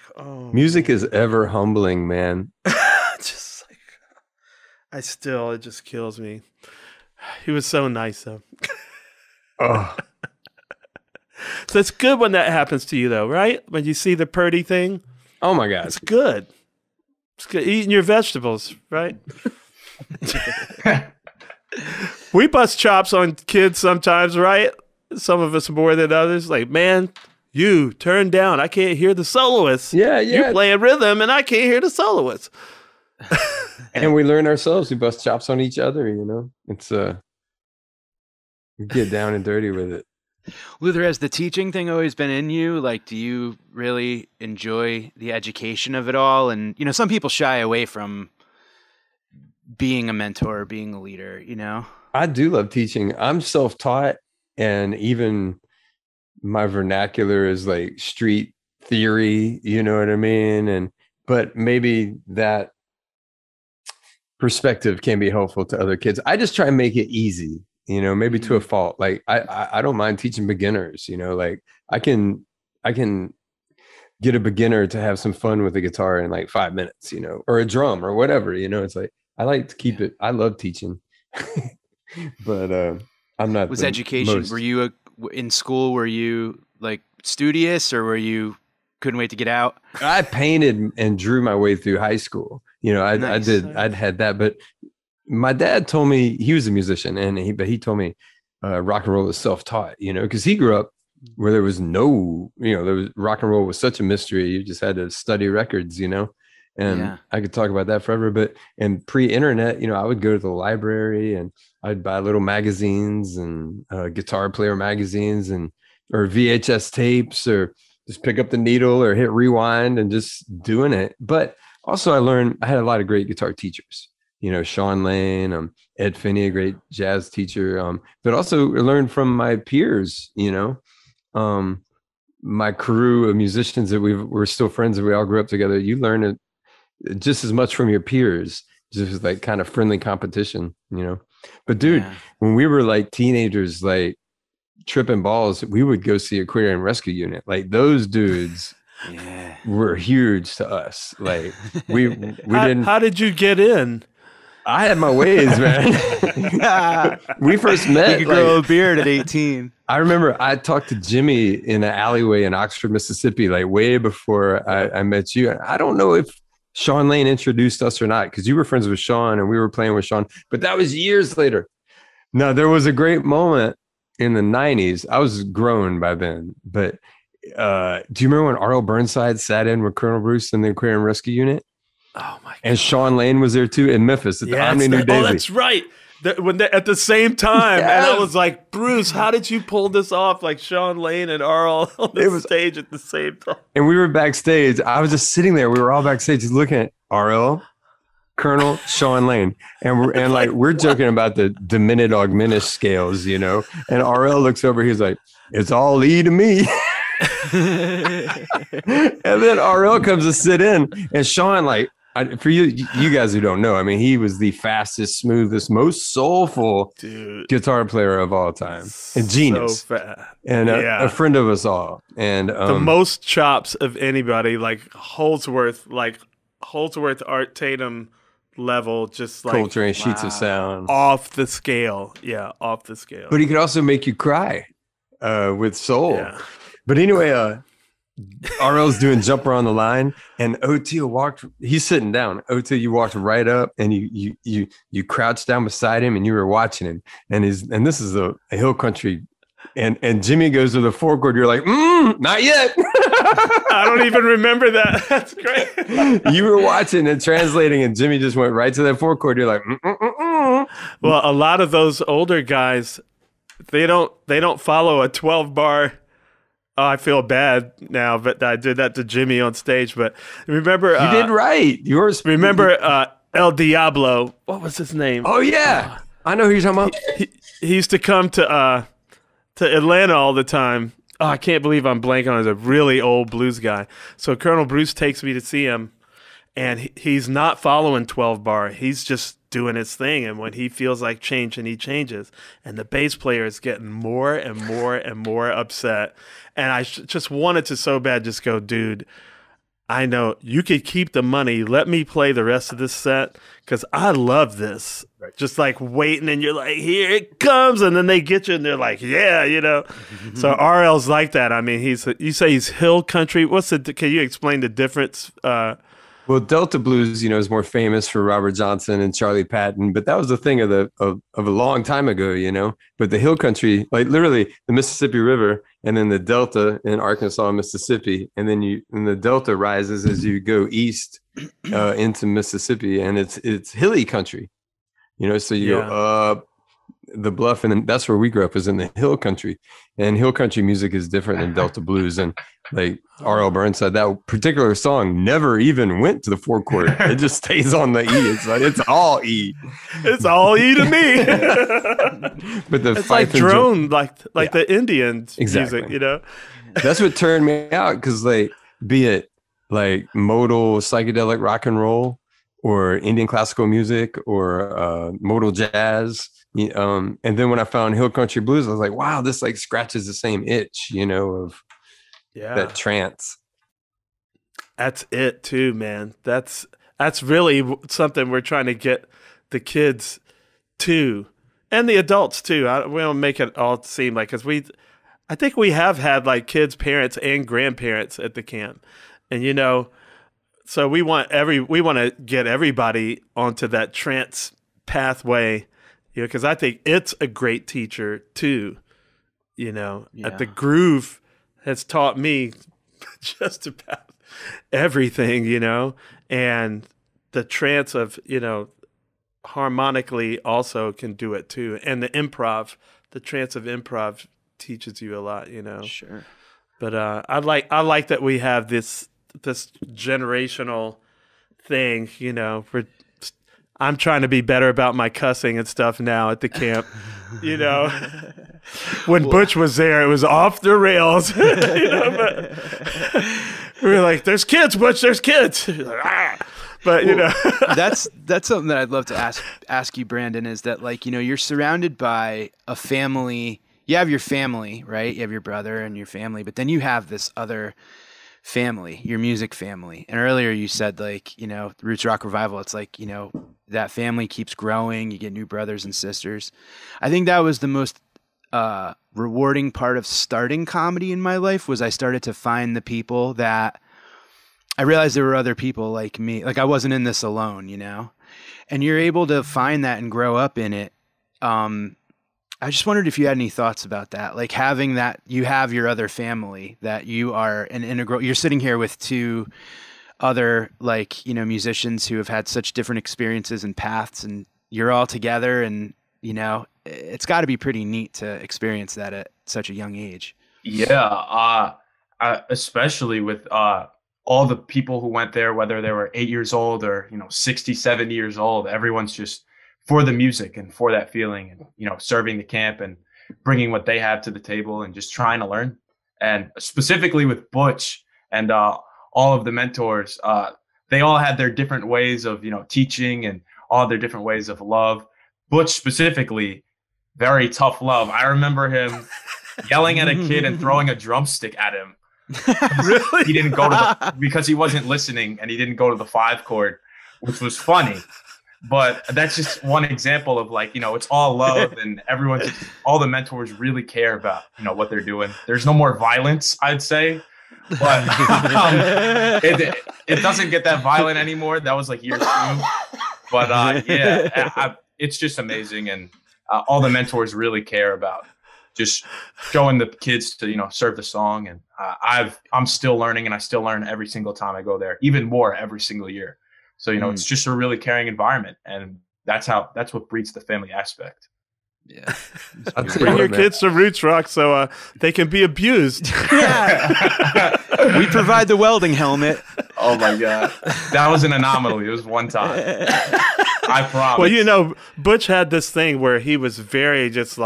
Music is ever humbling, man. just like, it just kills me. He was so nice, though. So it's good when that happens to you, though, right? When you see the Purdy thing. Oh my God. It's good. It's good. Eating your vegetables, right? We bust chops on kids sometimes, right? Some of us more than others. Like, "Man, you turn down. I can't hear the soloist. Yeah. You're playing rhythm, and I can't hear the soloist." And we learn ourselves. We bust chops on each other, It's we get down and dirty with it. Luther, has the teaching thing always been in you? Like, do you really enjoy the education of it all? And, some people shy away from being a mentor, being a leader, I do love teaching. I'm self-taught, and even my vernacular is like street theory, you know what I mean? But maybe that perspective can be helpful to other kids. I just try and make it easy, maybe to a fault. Like I don't mind teaching beginners, like I can get a beginner to have some fun with the guitar in like 5 minutes, or a drum or whatever, it's like, I like to keep it. I love teaching, but I'm not. Was education? Were you in school? Were you like studious, or were you couldn't wait to get out? I painted and drew my way through high school. Nice. I did. I'd had that, but my dad told me, he was a musician, and he told me rock and roll is self-taught. Because he grew up where there was no, there was rock and roll was such a mystery. You just had to study records, And I could talk about that forever, but in pre-internet, I would go to the library and I'd buy little magazines and guitar player magazines or VHS tapes, or just pick up the needle or hit rewind and just doing it. But also I had a lot of great guitar teachers, Sean Lane, Ed Finney, a great jazz teacher. But also learned from my peers, my crew of musicians that we're still friends and we all grew up together. You learn it just as much from your peers, just like kind of friendly competition, But dude, when we were like teenagers, like tripping balls, we would go see Aquarium Rescue Unit. Like those dudes were huge to us. Like we didn't. How did you get in? I had my ways, man. We first met. You could grow a beard at 18. I remember I talked to Jimmy in an alleyway in Oxford, Mississippi, like way before I met you. I don't know if Sean Lane introduced us or not, because you were friends with Sean and we were playing with Sean, but that was years later. Now, there was a great moment in the 90s. I was grown by then, but do you remember when R.L. Burnside sat in with Colonel Bruce in the Aquarium Rescue Unit? Oh my God. And Sean Lane was there too in Memphis at the Omni New Daisy. Oh, that's right. At the same time, yes. And I was like, Bruce, how did you pull this off? Like Sean Lane and Arl on the stage at the same time. And we were backstage. I was just sitting there. We were all backstage just looking at Arl, Colonel, Sean Lane. And we're joking about the diminished augmented scales, you know. And RL looks over, he's like, it's all E to me. And then RL comes to sit in, and Sean, like, for you guys who don't know, I mean, he was the fastest, smoothest, most soulful guitar player of all time, and genius, and a friend of us all, and the most chops of anybody, like Holdsworth, Art Tatum level, just like Coltrane sheets of sound, off the scale, off the scale. But he could also make you cry with soul. Yeah. But anyway, RL's doing Jumper on the Line, and OT walked. He's sitting down. OT, you walked right up, and you crouched down beside him, and you were watching him. And this is a hill country, and Jimmy goes to the four chord. You're like, not yet. I don't even remember that. That's great. You were watching and translating, and Jimmy just went right to that four chord. You're like, Well, a lot of those older guys, they don't follow a 12-bar. Oh, I feel bad now, but I did that to Jimmy on stage. But remember, you did right. Yours. Remember El Diablo? What was his name? Oh yeah, I know who you're talking about. He used to come to Atlanta all the time. Oh, I can't believe I'm blanking on. He's a really old blues guy. So Colonel Bruce takes me to see him, and he's not following 12-bar. He's just doing his thing, and when he feels like changing, he changes. And the bass player is getting more and more and more upset. And I just wanted to so bad just go, dude, I know you could keep the money. Let me play the rest of this set because I love this. Right. Just like waiting, and you're like, here it comes. And then they get you, and they're like, yeah, you know. So RL's like that. I mean, you say he's hill country. Can you explain the difference? Well, Delta blues, is more famous for Robert Johnson and Charlie Patton, but that was the thing of a long time ago, But the hill country, like literally the Mississippi River, and then the Delta in Arkansas and Mississippi, and then the Delta rises as you go east into Mississippi, and it's hilly country, So you go up the bluff, and then that's where we grew up, is in the hill country, and hill country music is different than Delta blues. And like R.L. Burnside, that particular song never even went to the four chord. It just stays on the E. It's all E. It's all E to me. But it's like drone, like the Indian music, That's what turned me out, because be it like modal psychedelic rock and roll, or Indian classical music, or modal jazz. And then when I found hill country blues, I was like, wow, this like scratches the same itch, of that trance. That's it too, man. That's really something we're trying to get the kids to, and the adults too. We don't make it all seem like, because I think we have had like kids, parents, and grandparents at the camp, and so we want to get everybody onto that trance pathway. Because I think it's a great teacher too, At the groove has taught me just about everything, and the trance of, harmonically also can do it too. And the trance of improv teaches you a lot, Sure. But I like that we have this generational thing, I'm trying to be better about my cussing and stuff now at the camp. When Butch was there, it was off the rails. But we were like, "There's kids, Butch. There's kids." But that's something that I'd love to ask you, Brandon. Is that like you're surrounded by a family. You have your family, right? You have your brother and your family, but then you have this other family, your music family. And earlier you said like, Roots Rock Revival, it's like, that family keeps growing. You get new brothers and sisters. I think that was the most rewarding part of starting comedy in my life, was I started to find the people that I realized there were other people like me. Like I wasn't in this alone, and you're able to find that and grow up in it. I just wondered if you had any thoughts about that, like having that you have your other family, that you are an integral. You're sitting here with two other like musicians who have had such different experiences and paths, and you're all together, and it's got to be pretty neat to experience that at such a young age. Yeah, especially with all the people who went there, whether they were 8 years old or 67 years old. Everyone's just for the music and for that feeling, and serving the camp and bringing what they have to the table and just trying to learn. And specifically with Butch and all of the mentors, they all had their different ways of teaching and all their different ways of love. Butch specifically, very tough love. I remember him yelling at a kid and throwing a drumstick at him. Really? He didn't go to because he wasn't listening, and he didn't go to the 5 chord, which was funny. But that's just one example of it's all love, and all the mentors really care about, what they're doing. There's no more violence, I'd say, but it doesn't get that violent anymore. That was year 2, but it's just amazing. And all the mentors really care about just showing the kids to, serve the song. And I'm still learning, and I still learn every single time I go there, even more every single year. So, it's just a really caring environment, and that's what breeds the family aspect. Yeah. Bring your kids to Roots Rock so they can be abused. Yeah. We provide the welding helmet. Oh my God. That was an anomaly. It was one time. I promise. Well, Butch had this thing where he was very just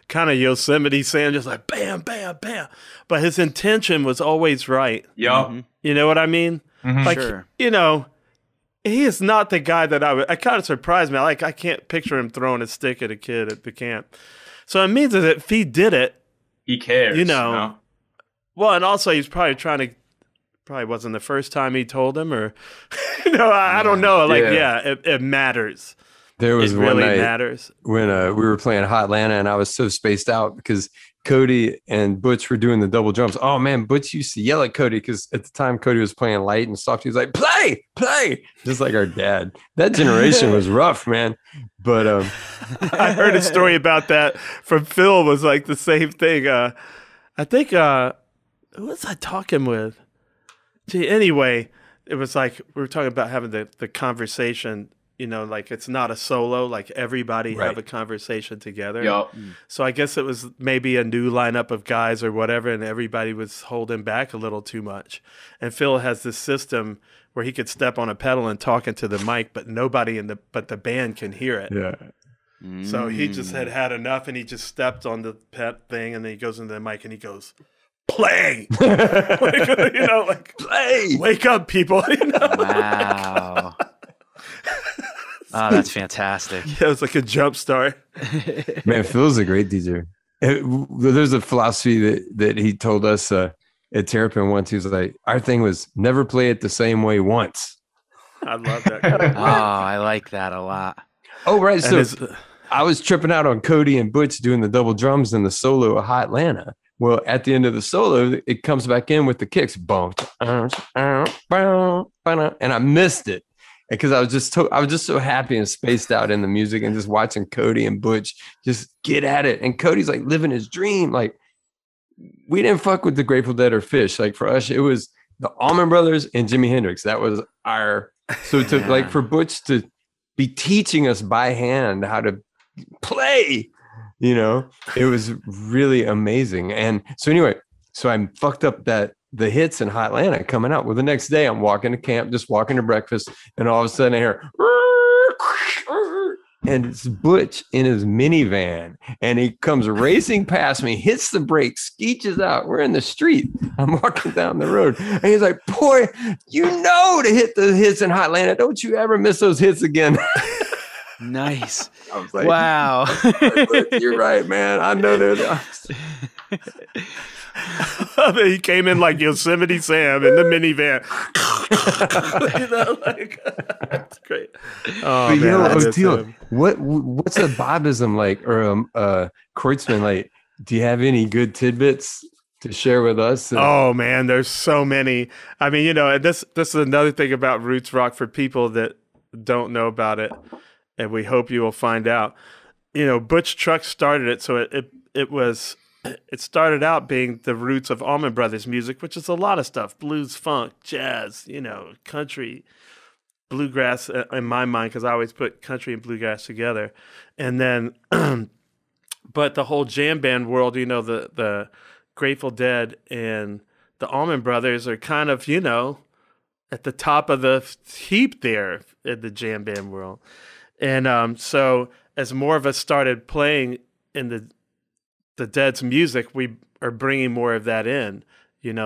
kind of Yosemite Sam, just bam, bam, bam. But his intention was always right. Yep. Mm-hmm. You know what I mean? Mm-hmm. Sure. He is not the guy that I kind of surprised me. I can't picture him throwing a stick at a kid at the camp. So it means that if he did it, he cares. Well, and also he's probably wasn't the first time he told him, or I don't know. It matters. There was it one really night matters when we were playing Hot Atlanta, and I was so spaced out because Cody and Butch were doing the double drums. Oh man, Butch used to yell at Cody because at the time Cody was playing light and soft. He was like, "Play, play," just like our dad. That generation was rough, man. But I heard a story about that from Phil. Was the same thing. I think who was I talking with? Anyway, it was we were talking about having the conversation. It's not a solo, everybody have a conversation together. Yep. So I guess it was maybe a new lineup of guys or whatever, and everybody was holding back a little too much. And Phil has this system where he could step on a pedal and talk into the mic, but nobody but the band can hear it. yeah. So he just had enough, and he just stepped on the pet thing, and then he goes into the mic and he goes, "Play!" Play! Wake up, people! Wow. Oh, that's fantastic. Yeah, it was like a jump start. Man, Phil's a great DJ. There's a philosophy that he told us at Terrapin once. He was like, our thing was never play it the same way once. I love that. Oh, I like that a lot. Oh, right. So I was tripping out on Cody and Butch doing the double drums and the solo of Hot Atlanta. Well, at the end of the solo, it comes back in with the kicks. And I missed it. Because I was just so happy and spaced out in the music and just watching Cody and Butch just get at it. And Cody's living his dream. We didn't fuck with the Grateful Dead or Fish. For us, it was the Allman Brothers and Jimi Hendrix. That was for Butch to be teaching us by hand how to play, it was really amazing. And so anyway, I fucked up the hits in Hot Atlanta coming out. Well, the next day I'm walking to camp, just walking to breakfast, and all of a sudden I hear, and it's Butch in his minivan, and he comes racing past me, hits the brakes, skeeches out. We're in the street. I'm walking down the road, and he's like, "Boy, to hit the hits in Hot Atlanta. Don't you ever miss those hits again." Nice. I was like, wow. You're right, man. I know they're He came in like Yosemite Sam in the minivan. That's great. Oh, man, what's a Bobism like, or Kreutzmann like? Do you have any good tidbits to share with us? Oh man, there's so many. I mean, this is another thing about Roots Rock for people that don't know about it, and we hope you will find out. Butch Trucks started it, so it started out being the roots of Allman Brothers music, which is a lot of stuff: blues, funk, jazz, country, bluegrass. In my mind, because I always put country and bluegrass together, and then, but the whole jam band world, the Grateful Dead and the Allman Brothers are kind of, at the top of the heap there in the jam band world. And so as more of us started playing in the Dead's music, we are bringing more of that in,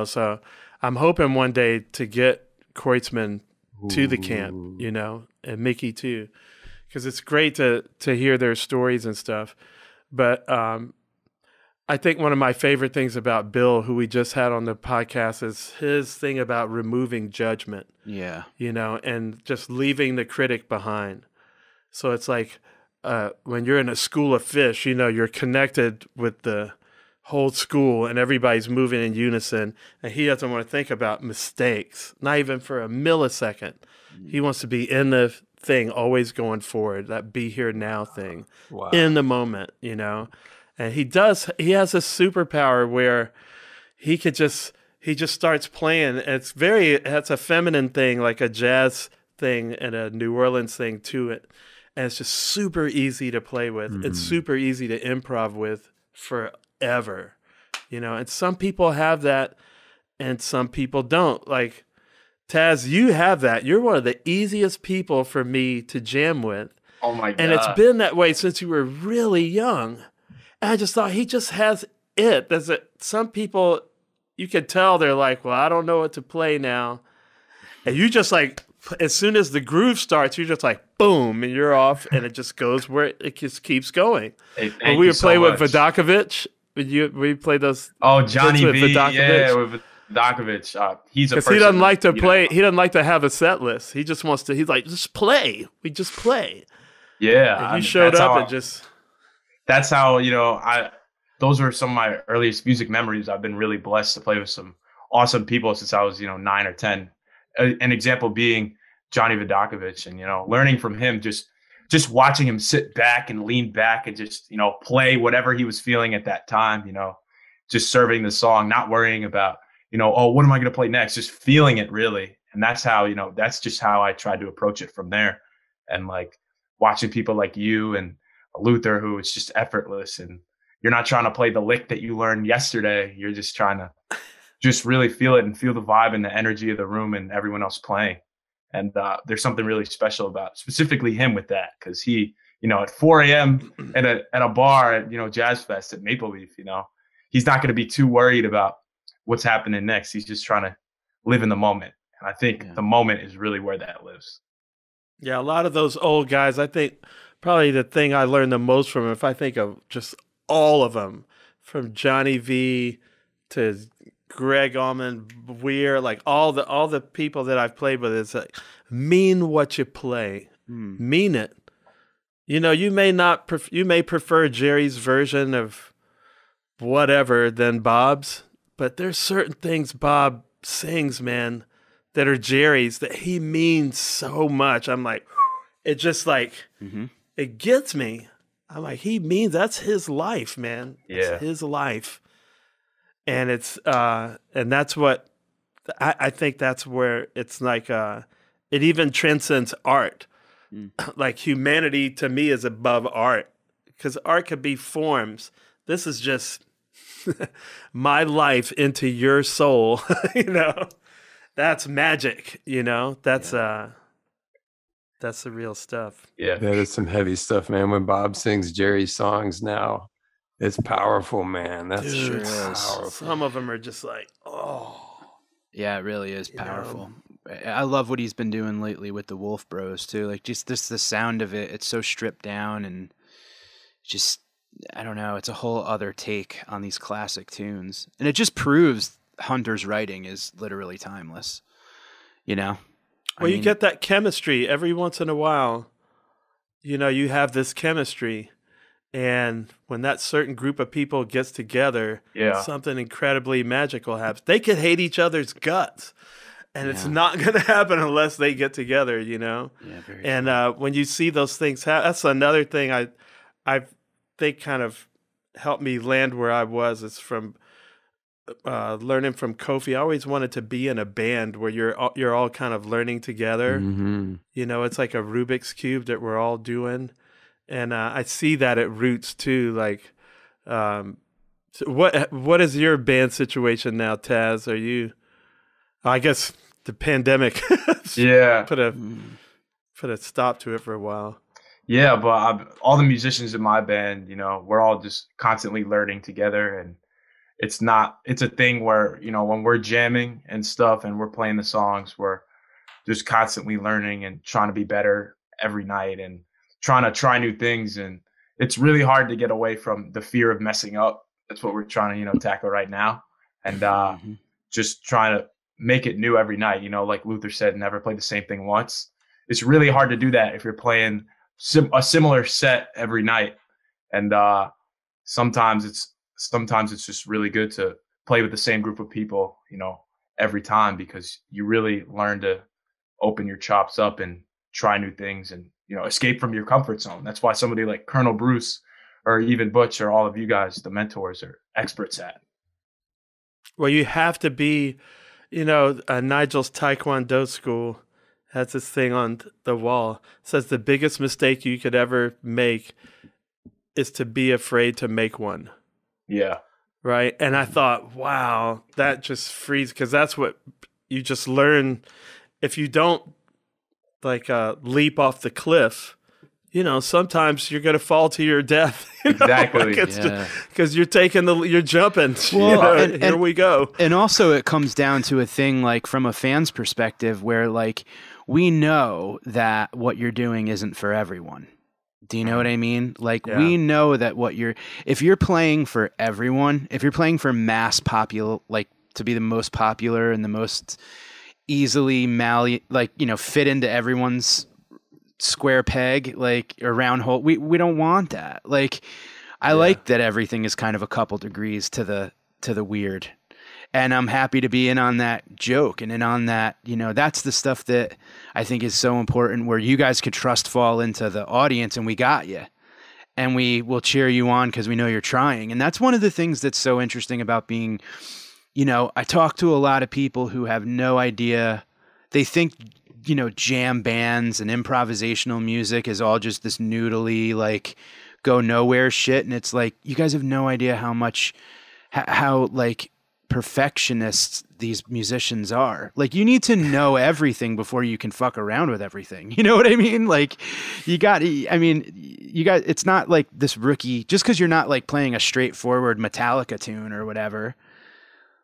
So I'm hoping one day to get Kreutzmann to the camp, and Mickey too, because it's great to hear their stories and stuff. But I think one of my favorite things about Bill, who we just had on the podcast, is his thing about removing judgment. Yeah. And just leaving the critic behind. So it's like when you're in a school of fish, you're connected with the whole school and everybody's moving in unison. And he doesn't want to think about mistakes, not even for a millisecond. He wants to be in the thing, always going forward, that be here now thing, in the moment, And he has a superpower where he just starts playing. It's a feminine thing, like a jazz thing and a New Orleans thing to it. And it's just super easy to play with. Mm-hmm. It's super easy to improv with forever, and some people have that and some people don't. Like Taz, you have that. You're one of the easiest people for me to jam with. Oh my God. And it's been that way since you were really young. And I just thought he just has it. Some people, you can tell they're like, well, I don't know what to play now. And you just like, as soon as the groove starts, you're just like, boom, and you're off, and it just goes where it just keeps going. Hey, when we would play with Vidakovich, we played those. Oh, Johnny V, with Vidakovich. He's a person. He doesn't like to play. He doesn't like to have a set list. He just wants to. He's like, just play. We just play. Yeah, and you showed up and just. That's how those are some of my earliest music memories. I've been really blessed to play with some awesome people since I was 9 or 10. An example being Johnny Vidakovich, and learning from him, just watching him sit back and lean back and just play whatever he was feeling at that time, just serving the song, not worrying about oh, what am I going to play next, just feeling it really. And that's how that's just how I tried to approach it from there. And like watching people like you and Luther, who is just effortless, and you're not trying to play the lick that you learned yesterday, you're just trying to just really feel it and feel the vibe and the energy of the room and everyone else playing. And there's something really special about specifically him with that, because he, at 4 a.m. at a bar at, Jazz Fest at Maple Leaf, he's not going to be too worried about what's happening next. He's just trying to live in the moment. And I think the moment is really where that lives. Yeah, a lot of those old guys, I think probably the thing I learned the most from him, if I think of just all of them, from Johnny V to Greg Allman, Weir, like all the people that I've played with, is like, mean what you play, mean it. You may prefer Jerry's version of whatever than Bob's, but there's certain things Bob sings, man, that are Jerry's that he means so much. I'm like, it just like it gets me. I'm like, that's his life, man. Yeah, it's his life. And it's and that's what I think that's where it's like it even transcends art. Like humanity to me is above art, because art could be forms. This is just my life into your soul. That's magic. That's the real stuff. Yeah, that is some heavy stuff, man. When Bob sings Jerry's songs now, it's powerful, man. That's Dude, powerful. Some of them are just like, oh. Yeah, it really is powerful. I love what he's been doing lately with the Wolf Bros too. Like just the sound of it. It's so stripped down and just, I don't know. It's a whole other take on these classic tunes. And it just proves Hunter's writing is literally timeless. Well, you get that chemistry every once in a while. You have this chemistry. And when that certain group of people gets together, something incredibly magical happens. They could hate each other's guts, and it's not going to happen unless they get together, Yeah, and when you see those things happen, that's another thing they kind of helped me land where I was. It's from learning from Kofi. I always wanted to be in a band where you're all kind of learning together. Mm-hmm. You know, it's like a Rubik's Cube that we're all doing. And I see that at Roots too. Like, so what is your band situation now, Taz? Are you? I guess the pandemic, put a stop to it for a while. Yeah, but all the musicians in my band, you know, we're all just constantly learning together, and it's a thing where, you know, when we're jamming and stuff and we're playing the songs, we're just constantly learning and trying to be better every night and trying to try new things. And it's really hard to get away from the fear of messing up. That's what we're trying to, you know, tackle right now. And just trying to make it new every night. You know, like Luther said, never play the same thing once. It's really hard to do that if you're playing a similar set every night. And sometimes it's just really good to play with the same group of people, you know, every time, because you really learn to open your chops up and try new things and, you know, escape from your comfort zone. That's why somebody like Colonel Bruce or even Butch or all of you guys, the mentors, are experts at. Well, you have to be, you know, Nigel's Taekwondo school has this thing on the wall. It says the biggest mistake you could ever make is to be afraid to make one. Yeah. Right. And I thought, wow, that just frees, because that's what you just learn. If you don't like leap off the cliff, you know, sometimes you're going to fall to your death. Exactly. Because you're you're jumping. Well, you know, and here we go. And also it comes down to a thing like from a fan's perspective where like we know that what you're doing isn't for everyone. Do you know what I mean? Like we know that if you're playing for everyone, if you're playing for mass popular, like to be the most popular and the most easily fit into everyone's square peg, like a round hole, we don't want that. Like I like that everything is kind of a couple degrees to the weird. And I'm happy to be in on that joke and in on that, you know, that's the stuff that I think is so important, where you guys could fall into the audience and we got you and we will cheer you on because we know you're trying. And that's one of the things that's so interesting about being, you know, I talk to a lot of people who have no idea. They think, you know, jam bands and improvisational music is all just this noodly, like go nowhere shit. And it's like, you guys have no idea how like perfectionists these musicians are. Like you need to know everything before you can fuck around with everything. You know what I mean? Like it's not like this rookie, just because you're not like playing a straightforward Metallica tune or whatever.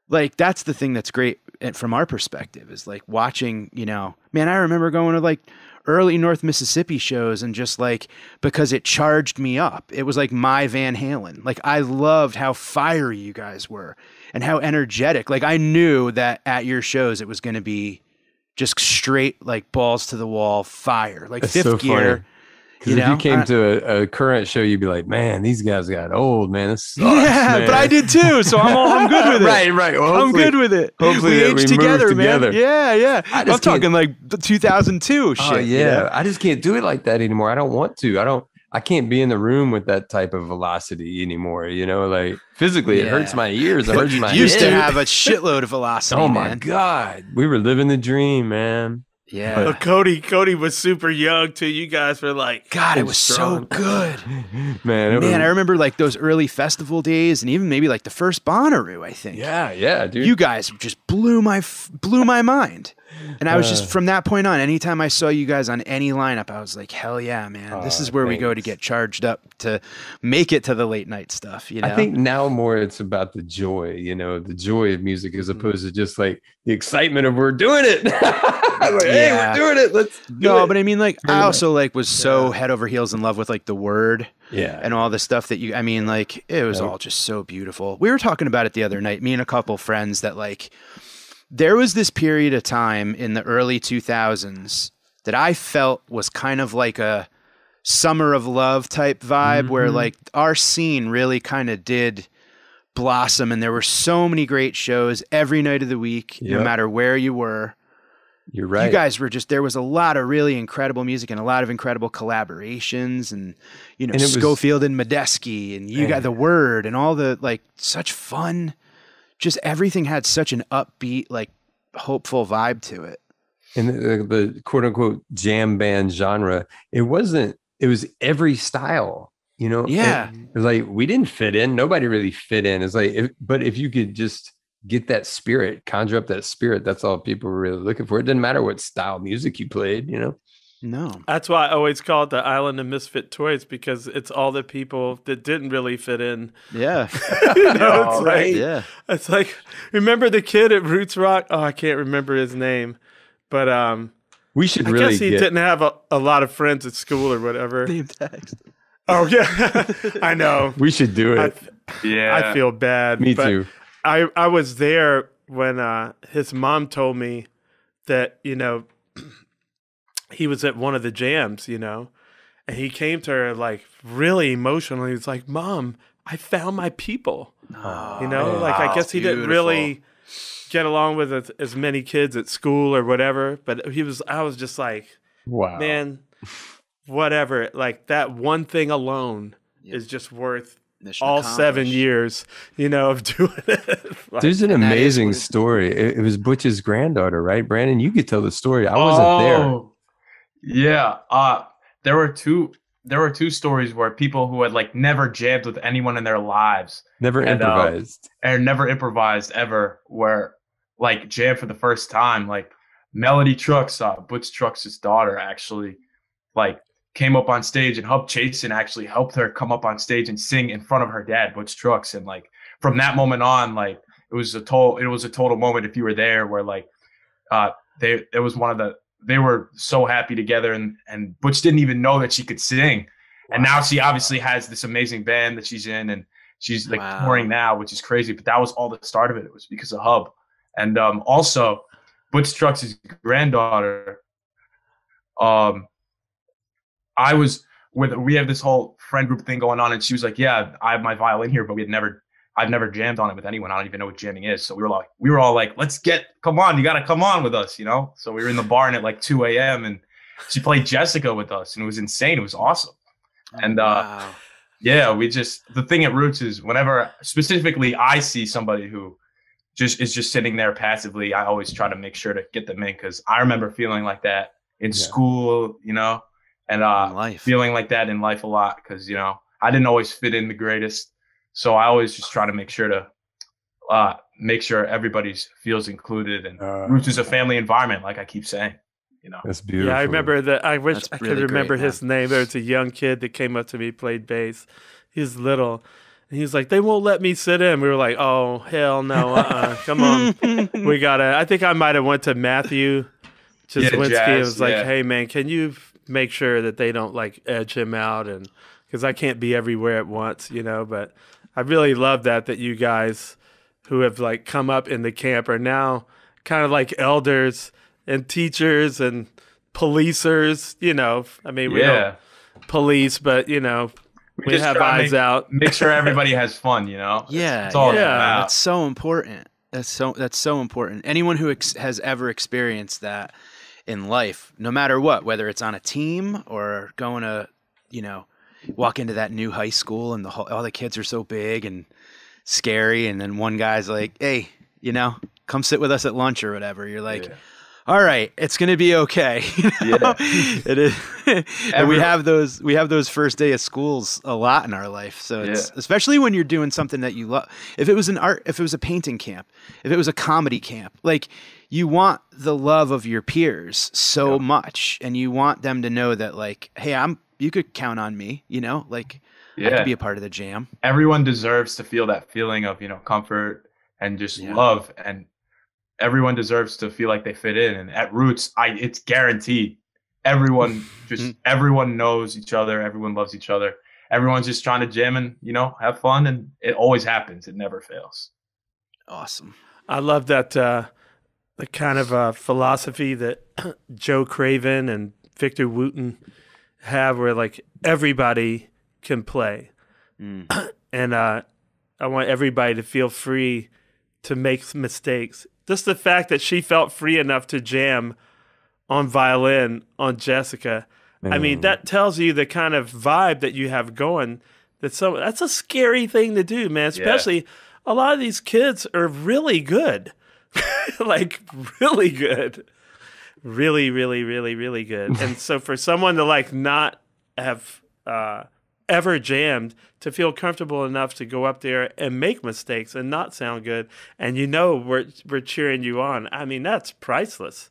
Like that's the thing that's great from our perspective, is like watching, you know, man, I remember going to like early North Mississippi shows and just like, because it charged me up. It was like my Van Halen. Like I loved how fiery you guys were and how energetic. Like I knew that at your shows, it was going to be just straight, like balls to the wall fire, like That's Fifth so Gear. Funny. Because if you came to a current show, you'd be like, man, these guys got old, man. This sucks, yeah, man. But I did too. So I'm good with it. Right. Well, I'm good with it. Hopefully we aged together, man. Together. Yeah. I'm talking like 2002 shit. Oh, yeah. You know? I just can't do it like that anymore. I don't want to. I can't be in the room with that type of velocity anymore. You know, like physically, it hurts my ears. It hurts my head. Used to have a shitload of velocity. Oh my God. We were living the dream, man. Yeah. Well, Cody was super young too. You guys were like, God, it was strong. So good. Man, I remember like those early festival days and even maybe like the first Bonnaroo, I think. Yeah, dude. You guys just blew my mind. And I was just, from that point on, anytime I saw you guys on any lineup, I was like, hell yeah, man. This is where we go to get charged up to make it to the late night stuff. You know? I think now more it's about the joy, you know, the joy of music as opposed to just like the excitement of we're doing it. Like, hey, we're doing it. Let's do it. But I mean, like, I also like was so head over heels in love with like the word and all the stuff that I mean, like, it was all just so beautiful. We were talking about it the other night, me and a couple friends, that like, there was this period of time in the early 2000s that I felt was kind of like a summer of love type vibe where like our scene really kind of did blossom and there were so many great shows every night of the week, no matter where you were. You're right. You guys were there was a lot of really incredible music and a lot of incredible collaborations and, Schofield and Medeski and you got The Word and all the like such fun, just everything had such an upbeat, like hopeful vibe to it. And the quote unquote jam band genre, it was every style, Yeah. Like we didn't fit in. Nobody really fit in. It's like, but if you could just get that spirit, conjure up that spirit, that's all people were really looking for. It didn't matter what style music you played, No. That's why I always call it the Island of Misfit Toys, because it's all the people that didn't really fit in. Yeah. It's like, remember the kid at Roots Rock? Oh, I can't remember his name. But we should I guess he didn't have a lot of friends at school or whatever. Name tags. Oh, yeah. I know. We should do it. I feel bad. Me too. I was there when his mom told me that, he was at one of the jams, and he came to her like really emotional. He was like, "Mom, I found my people." I guess he didn't really get along with as many kids at school or whatever, but I was just like, wow, man, whatever. Like that one thing alone is just worth all 7 years, of doing it. There's an amazing story. It was Butch's granddaughter, right? Brandon, you could tell the story. I wasn't there. Yeah. There were two stories where people who had like never jammed with anyone in their lives, never improvised ever, were like jammed for the first time. Like Melody Trucks, Butch Trucks' daughter, actually like came up on stage, and Hub Chasen actually helped her come up on stage and sing in front of her dad, Butch Trucks. And like from that moment on, like it was a total moment if you were there, where like they were so happy together, and Butch didn't even know that she could sing. Wow. And now she obviously has this amazing band that she's in, and she's like touring now, which is crazy. But that was all the start of it. It was because of Hub. And also Butch Trucks' granddaughter, we have this whole friend group thing going on, and she was like, "Yeah, I have my violin here, but I've never jammed on it with anyone. I don't even know what jamming is." So we were all like, come on, you got to come on with us, So we were in the barn at like 2 a.m. and she played Jessica with us, and it was insane. It was awesome. And the thing at Roots is whenever specifically I see somebody who is just sitting there passively, I always try to make sure to get them in, because I remember feeling like that in school, and feeling like that in life a lot, because, I didn't always fit in the greatest. So I always just try to make sure everybody feels included, and Roots is a family environment, like I keep saying. That's beautiful. Yeah, I remember that. I wish I could remember his name. There was a young kid that came up to me, played bass. He was little, and he was like, "They won't let me sit in." We were like, "Oh hell no! Come on, we gotta." I think I might have went to Matthew Jaswinski. It was like, "Hey man, can you make sure that they don't like edge him out?" And because I can't be everywhere at once, But I really love that you guys who have like come up in the camp are now kind of like elders and teachers and policers, I mean, we don't police, but we have eyes out. Make sure everybody has fun, Yeah. That's all about. That's so important. That's so important. Anyone who has ever experienced that in life, no matter what, whether it's on a team or going to, walk into that new high school and all the kids are so big and scary, and then one guy's like, "Hey, come sit with us at lunch or whatever." You're like, "All right, it's gonna be okay." It is. And we have those first day of schools a lot in our life. So it's especially when you're doing something that you love. If it was if it was a painting camp, if it was a comedy camp, like you want the love of your peers so much, and you want them to know that like, "Hey, you could count on me, I could be a part of the jam." Everyone deserves to feel that feeling of, comfort and just love, and everyone deserves to feel like they fit in. And at Roots, it's guaranteed. Everyone knows each other. Everyone loves each other. Everyone's just trying to jam and, have fun, and it always happens. It never fails. Awesome. I love that, the kind of philosophy that Joe Craven and Victor Wooten have, where like everybody can play. And I want everybody to feel free to make mistakes. Just the fact that she felt free enough to jam on violin on Jessica. I mean, that tells you the kind of vibe that you have going. That's a scary thing to do, man. Especially a lot of these kids are really good. Like really good. Really, really, really, really good. And so for someone to like not have ever jammed, to feel comfortable enough to go up there and make mistakes and not sound good, and we're cheering you on. I mean, that's priceless.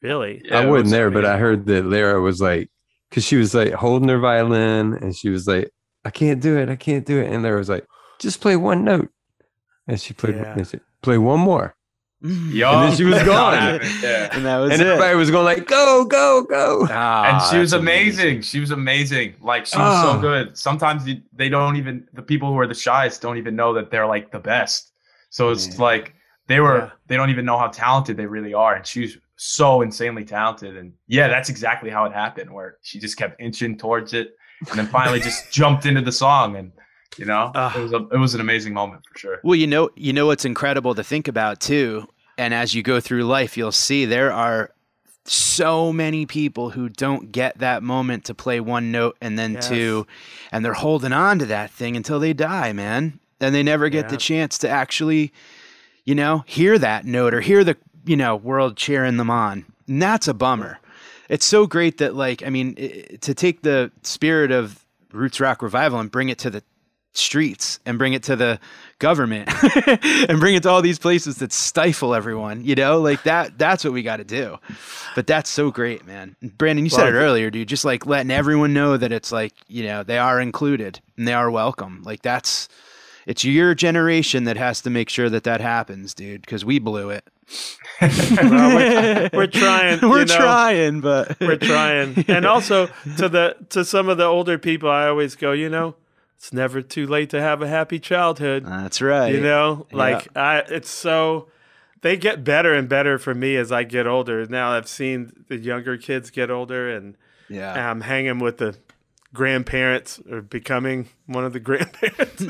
Really. Yeah, I wasn't there, but I heard that Lara was like, because she was like holding her violin and she was like, I can't do it. And Lara was like, just play one note. And she played, and said, play one more. Yo, and then she was gone. And that was everybody was going like, go, go, go. And she was amazing. She was amazing. Like, she was so good. Sometimes the people who are the shyest don't even know that they're like the best. So it's like they don't even know how talented they really are. And she's so insanely talented. And that's exactly how it happened, where she just kept inching towards it and then finally just jumped into the song. And it was an amazing moment for sure. Well, you know what's incredible to think about too, and as you go through life, you'll see there are so many people who don't get that moment to play one note and then two, and they're holding on to that thing until they die, man. And they never get the chance to actually, hear that note or hear the, world cheering them on. And that's a bummer. It's so great that, to take the spirit of Roots Rock Revival and bring it to the streets and bring it to the government and bring it to all these places that stifle everyone, that's what we got to do. But that's so great, man. Brandon, you said it earlier, dude, just like letting everyone know that it's like, they are included and they are welcome. Like it's your generation that has to make sure that happens, dude, because we blew it. Well, we're trying. We're trying, but we're trying. And also to some of the older people, I always go, it's never too late to have a happy childhood. That's right. It's so, they get better and better for me as I get older. Now I've seen the younger kids get older, and I'm hanging with the grandparents or becoming one of the grandparents,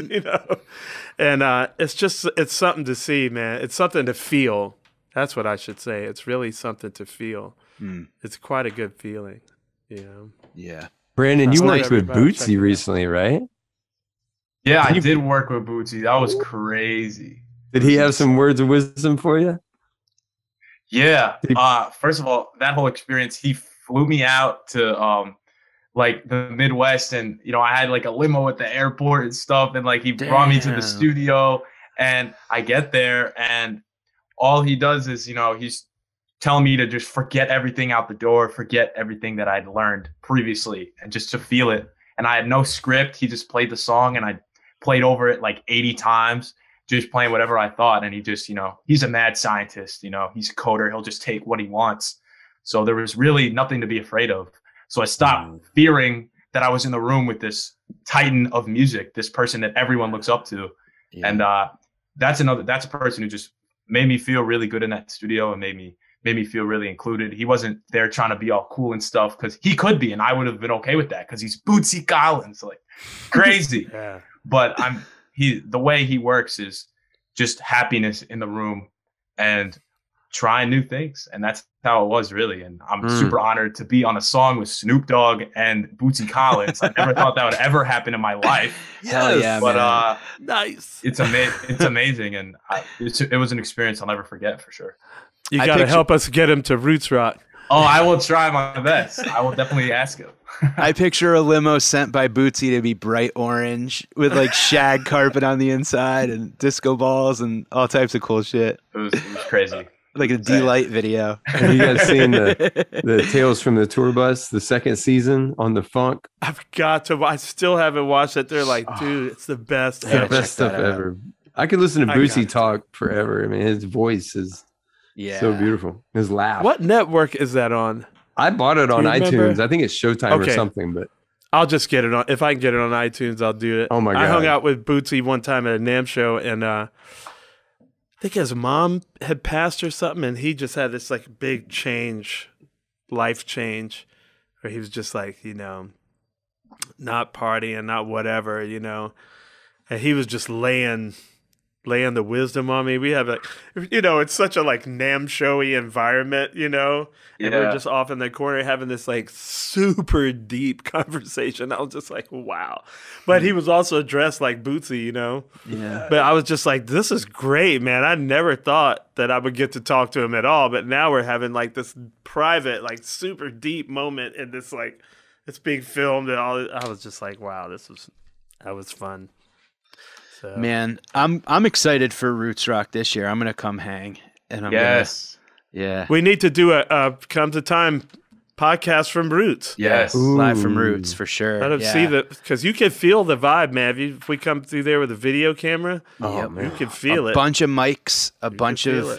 and it's something to see, man. It's something to feel. That's what I should say. It's really something to feel. It's quite a good feeling, Yeah. Brandon, you worked with Bootsy recently, right? Yeah, I did work with Bootsy. That was crazy. Did he have some words of wisdom for you? Yeah. First of all, that whole experience, he flew me out to the Midwest, and I had like a limo at the airport and stuff, and like he brought me to the studio, and I get there, and all he does is he's telling me to just forget everything out the door, forget everything that I'd learned previously, and just to feel it. And I had no script. He just played the song, and I played over it like 80 times, just playing whatever I thought. And he just, he's a mad scientist, he's a coder. He'll just take what he wants. So there was really nothing to be afraid of. So I stopped fearing that I was in the room with this titan of music, this person that everyone looks up to. Yeah. And that's a person who just made me feel really good in that studio and made me feel really included. He wasn't there trying to be all cool and stuff, because he could be, and I would have been okay with that because he's Bootsy Collins, like crazy. But the way he works is just happiness in the room and trying new things. And that's how it was, really. And I'm super honored to be on a song with Snoop Dogg and Bootsy Collins. I never thought that would ever happen in my life. Hell yeah, but man. Nice. It's amazing, and it was an experience I'll never forget for sure. You got to help us get him to Roots Rock. Oh, I will try my best. I will definitely ask him. I picture a limo sent by Bootsy to be bright orange with like shag carpet on the inside and disco balls and all types of cool shit. It was crazy. Like a D-Light video. Have you guys seen the Tales from the Tour Bus, the second season on the Funk? I've got to. I still haven't watched it. They're like, dude, it's the best. It's the best stuff ever. I could listen to Bootsy talk forever. I mean, his voice is so beautiful. His laugh. What network is that on? I bought it on iTunes. I think it's Showtime or something, but I'll just get it on. If I can get it on iTunes, I'll do it. Oh my God. I hung out with Bootsy one time at a NAMM show, and I think his mom had passed or something, and he just had this like big change, life change, where he was just like, not partying, not whatever, and he was just laying laying the wisdom on me. We have it's such a like NAMM showy environment, and we're just off in the corner having this like super deep conversation. I was just like, wow. But he was also dressed like Bootsy, Yeah. But I was just like, this is great, man. I never thought that I would get to talk to him at all. But now we're having like this private, like super deep moment, and this like it's being filmed and all. I was just like, wow, that was fun. So. Man, I'm excited for Roots Rock this year. I'm gonna come hang, and yeah. We need to do a come to time podcast from Roots. Yes, live from Roots for sure. Let them see because you can feel the vibe, man. If we come through there with a video camera, man, you can feel it. A bunch of mics, a bunch of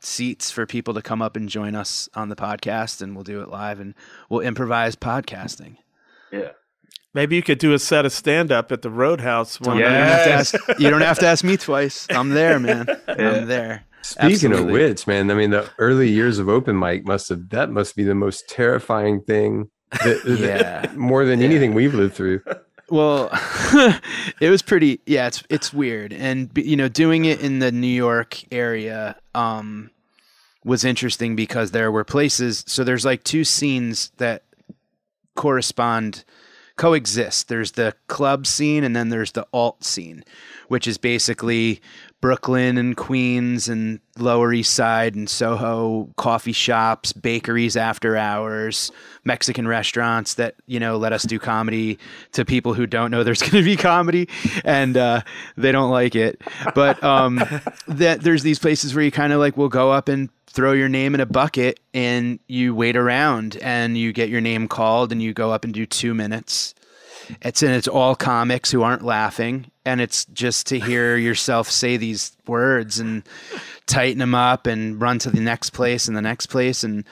seats for people to come up and join us on the podcast, and we'll do it live, and we'll improvise podcasting. Yeah. Maybe you could do a set of stand-up at the Roadhouse. You don't have to ask me twice. I'm there, man. I'm there. Speaking of which, man, I mean, the early years of open mic must be the most terrifying thing. More than anything we've lived through. Well, it was pretty. Yeah, it's weird, and doing it in the New York area was interesting because there were places. So there's like two scenes that coexist. There's the club scene and then there's the alt scene, which is basically Brooklyn and Queens and Lower East Side and Soho, coffee shops, bakeries after hours, Mexican restaurants that, let us do comedy to people who don't know there's going to be comedy and they don't like it. But that there's these places where you kind of like will go up and throw your name in a bucket and you wait around and you get your name called and you go up and do 2 minutes. It's all comics who aren't laughing, and it's just to hear yourself say these words and tighten them up and run to the next place and the next place. And,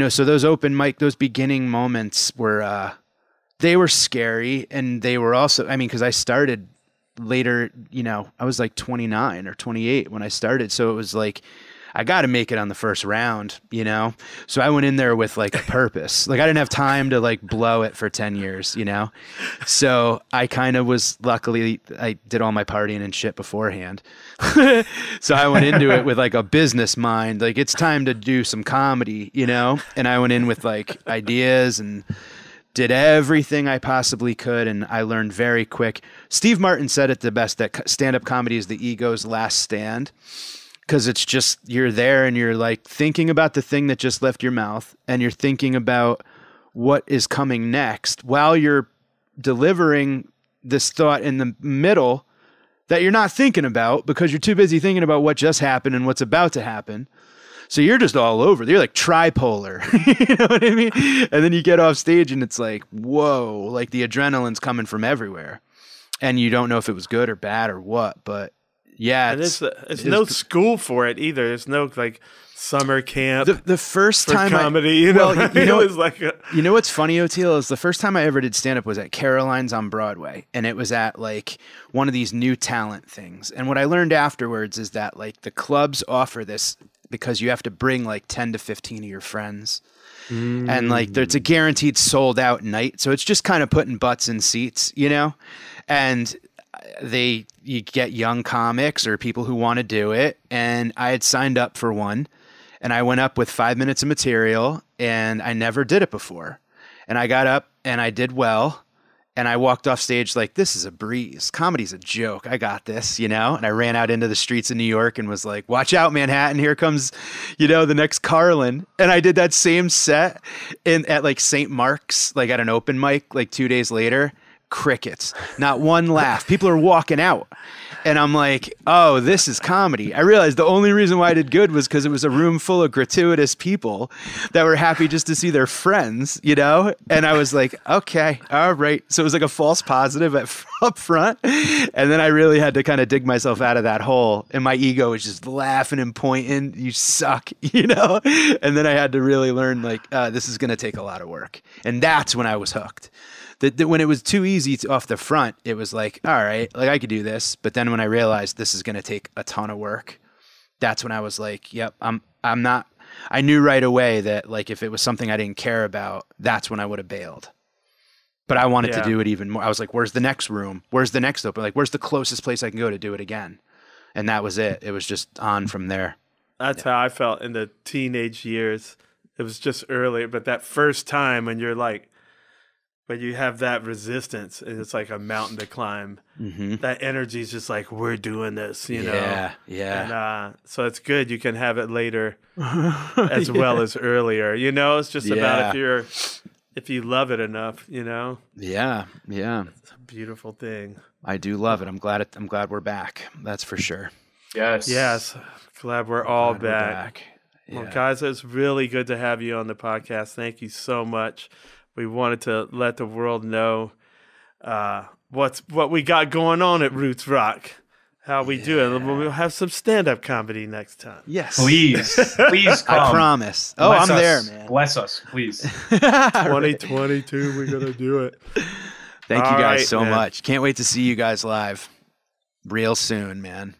so those open mic, those beginning moments were, they were scary. And they were also, because I started later, I was like 29 or 28 when I started. So it was like, I got to make it on the first round, So I went in there with like a purpose. Like I didn't have time to like blow it for 10 years, So I kind of luckily I did all my partying and shit beforehand. So I went into it with like a business mind. Like it's time to do some comedy, And I went in with like ideas and did everything I possibly could. And I learned very quick. Steve Martin said it the best, that stand-up comedy is the ego's last stand. Because it's just, you're there and you're like thinking about the thing that just left your mouth and you're thinking about what is coming next while you're delivering this thought in the middle that you're not thinking about because you're too busy thinking about what just happened and what's about to happen. So you're just all over. You're like tripolar. You know what I mean? And then you get off stage and it's like, whoa, like the adrenaline's coming from everywhere. And you don't know if it was good or bad or what, but yeah, and it's no school for it either. There's no like summer camp. The first time comedy, it's like what's funny, Oteil, is the first time I ever did stand up was at Caroline's on Broadway, and it was at like one of these new talent things. And what I learned afterwards is that like the clubs offer this because you have to bring like 10 to 15 of your friends. And like it's a guaranteed sold out night, so it's just kind of putting butts in seats, and you get young comics or people who want to do it. And I had signed up for one and I went up with 5 minutes of material and I never did it before. And I got up and I did well. And I walked off stage like, this is a breeze. Comedy's a joke. I got this, And I ran out into the streets of New York and was like, watch out, Manhattan. Here comes, the next Carlin. And I did that same set at like St. Mark's, like at an open mic, like 2 days later. Crickets, not one laugh. People are walking out. And I'm like, oh, this is comedy. I realized the only reason why I did good was because it was a room full of gratuitous people that were happy just to see their friends, And I was like, okay, all right. So it was like a false positive up front. And then I really had to kind of dig myself out of that hole. And my ego was just laughing and pointing. You suck, And then I had to really learn like, this is going to take a lot of work. And that's when I was hooked. When it was too easy off the front, it was like, all right, like I could do this. But then when I realized this is going to take a ton of work, that's when I was like, yep, I'm not. I knew right away that like if it was something I didn't care about, that's when I would have bailed. But I wanted to do it even more. I was like, where's the next room? Where's the next open? Like, where's the closest place I can go to do it again? and that was it. It was just on from there. That's how I felt in the teenage years. It was just earlier, but that first time when you're like, but you have that resistance and it's like a mountain to climb. That energy is just like, we're doing this, you know? Yeah. And so it's good. You can have it later as well as earlier, you know? It's just about if you love it enough, you know? Yeah. It's a beautiful thing. I do love it. I'm glad we're back. That's for sure. Yes. Glad we're all back. Yeah. Well, guys, it's really good to have you on the podcast. Thank you so much. We wanted to let the world know what we got going on at Roots Rock, how we do it. We'll have some stand-up comedy next time. Yes. Please come. I promise. Oh, I'm there, man. Bless us, please. 2022, we're going to do it. Thank you guys so much. Can't wait to see you guys live real soon, man.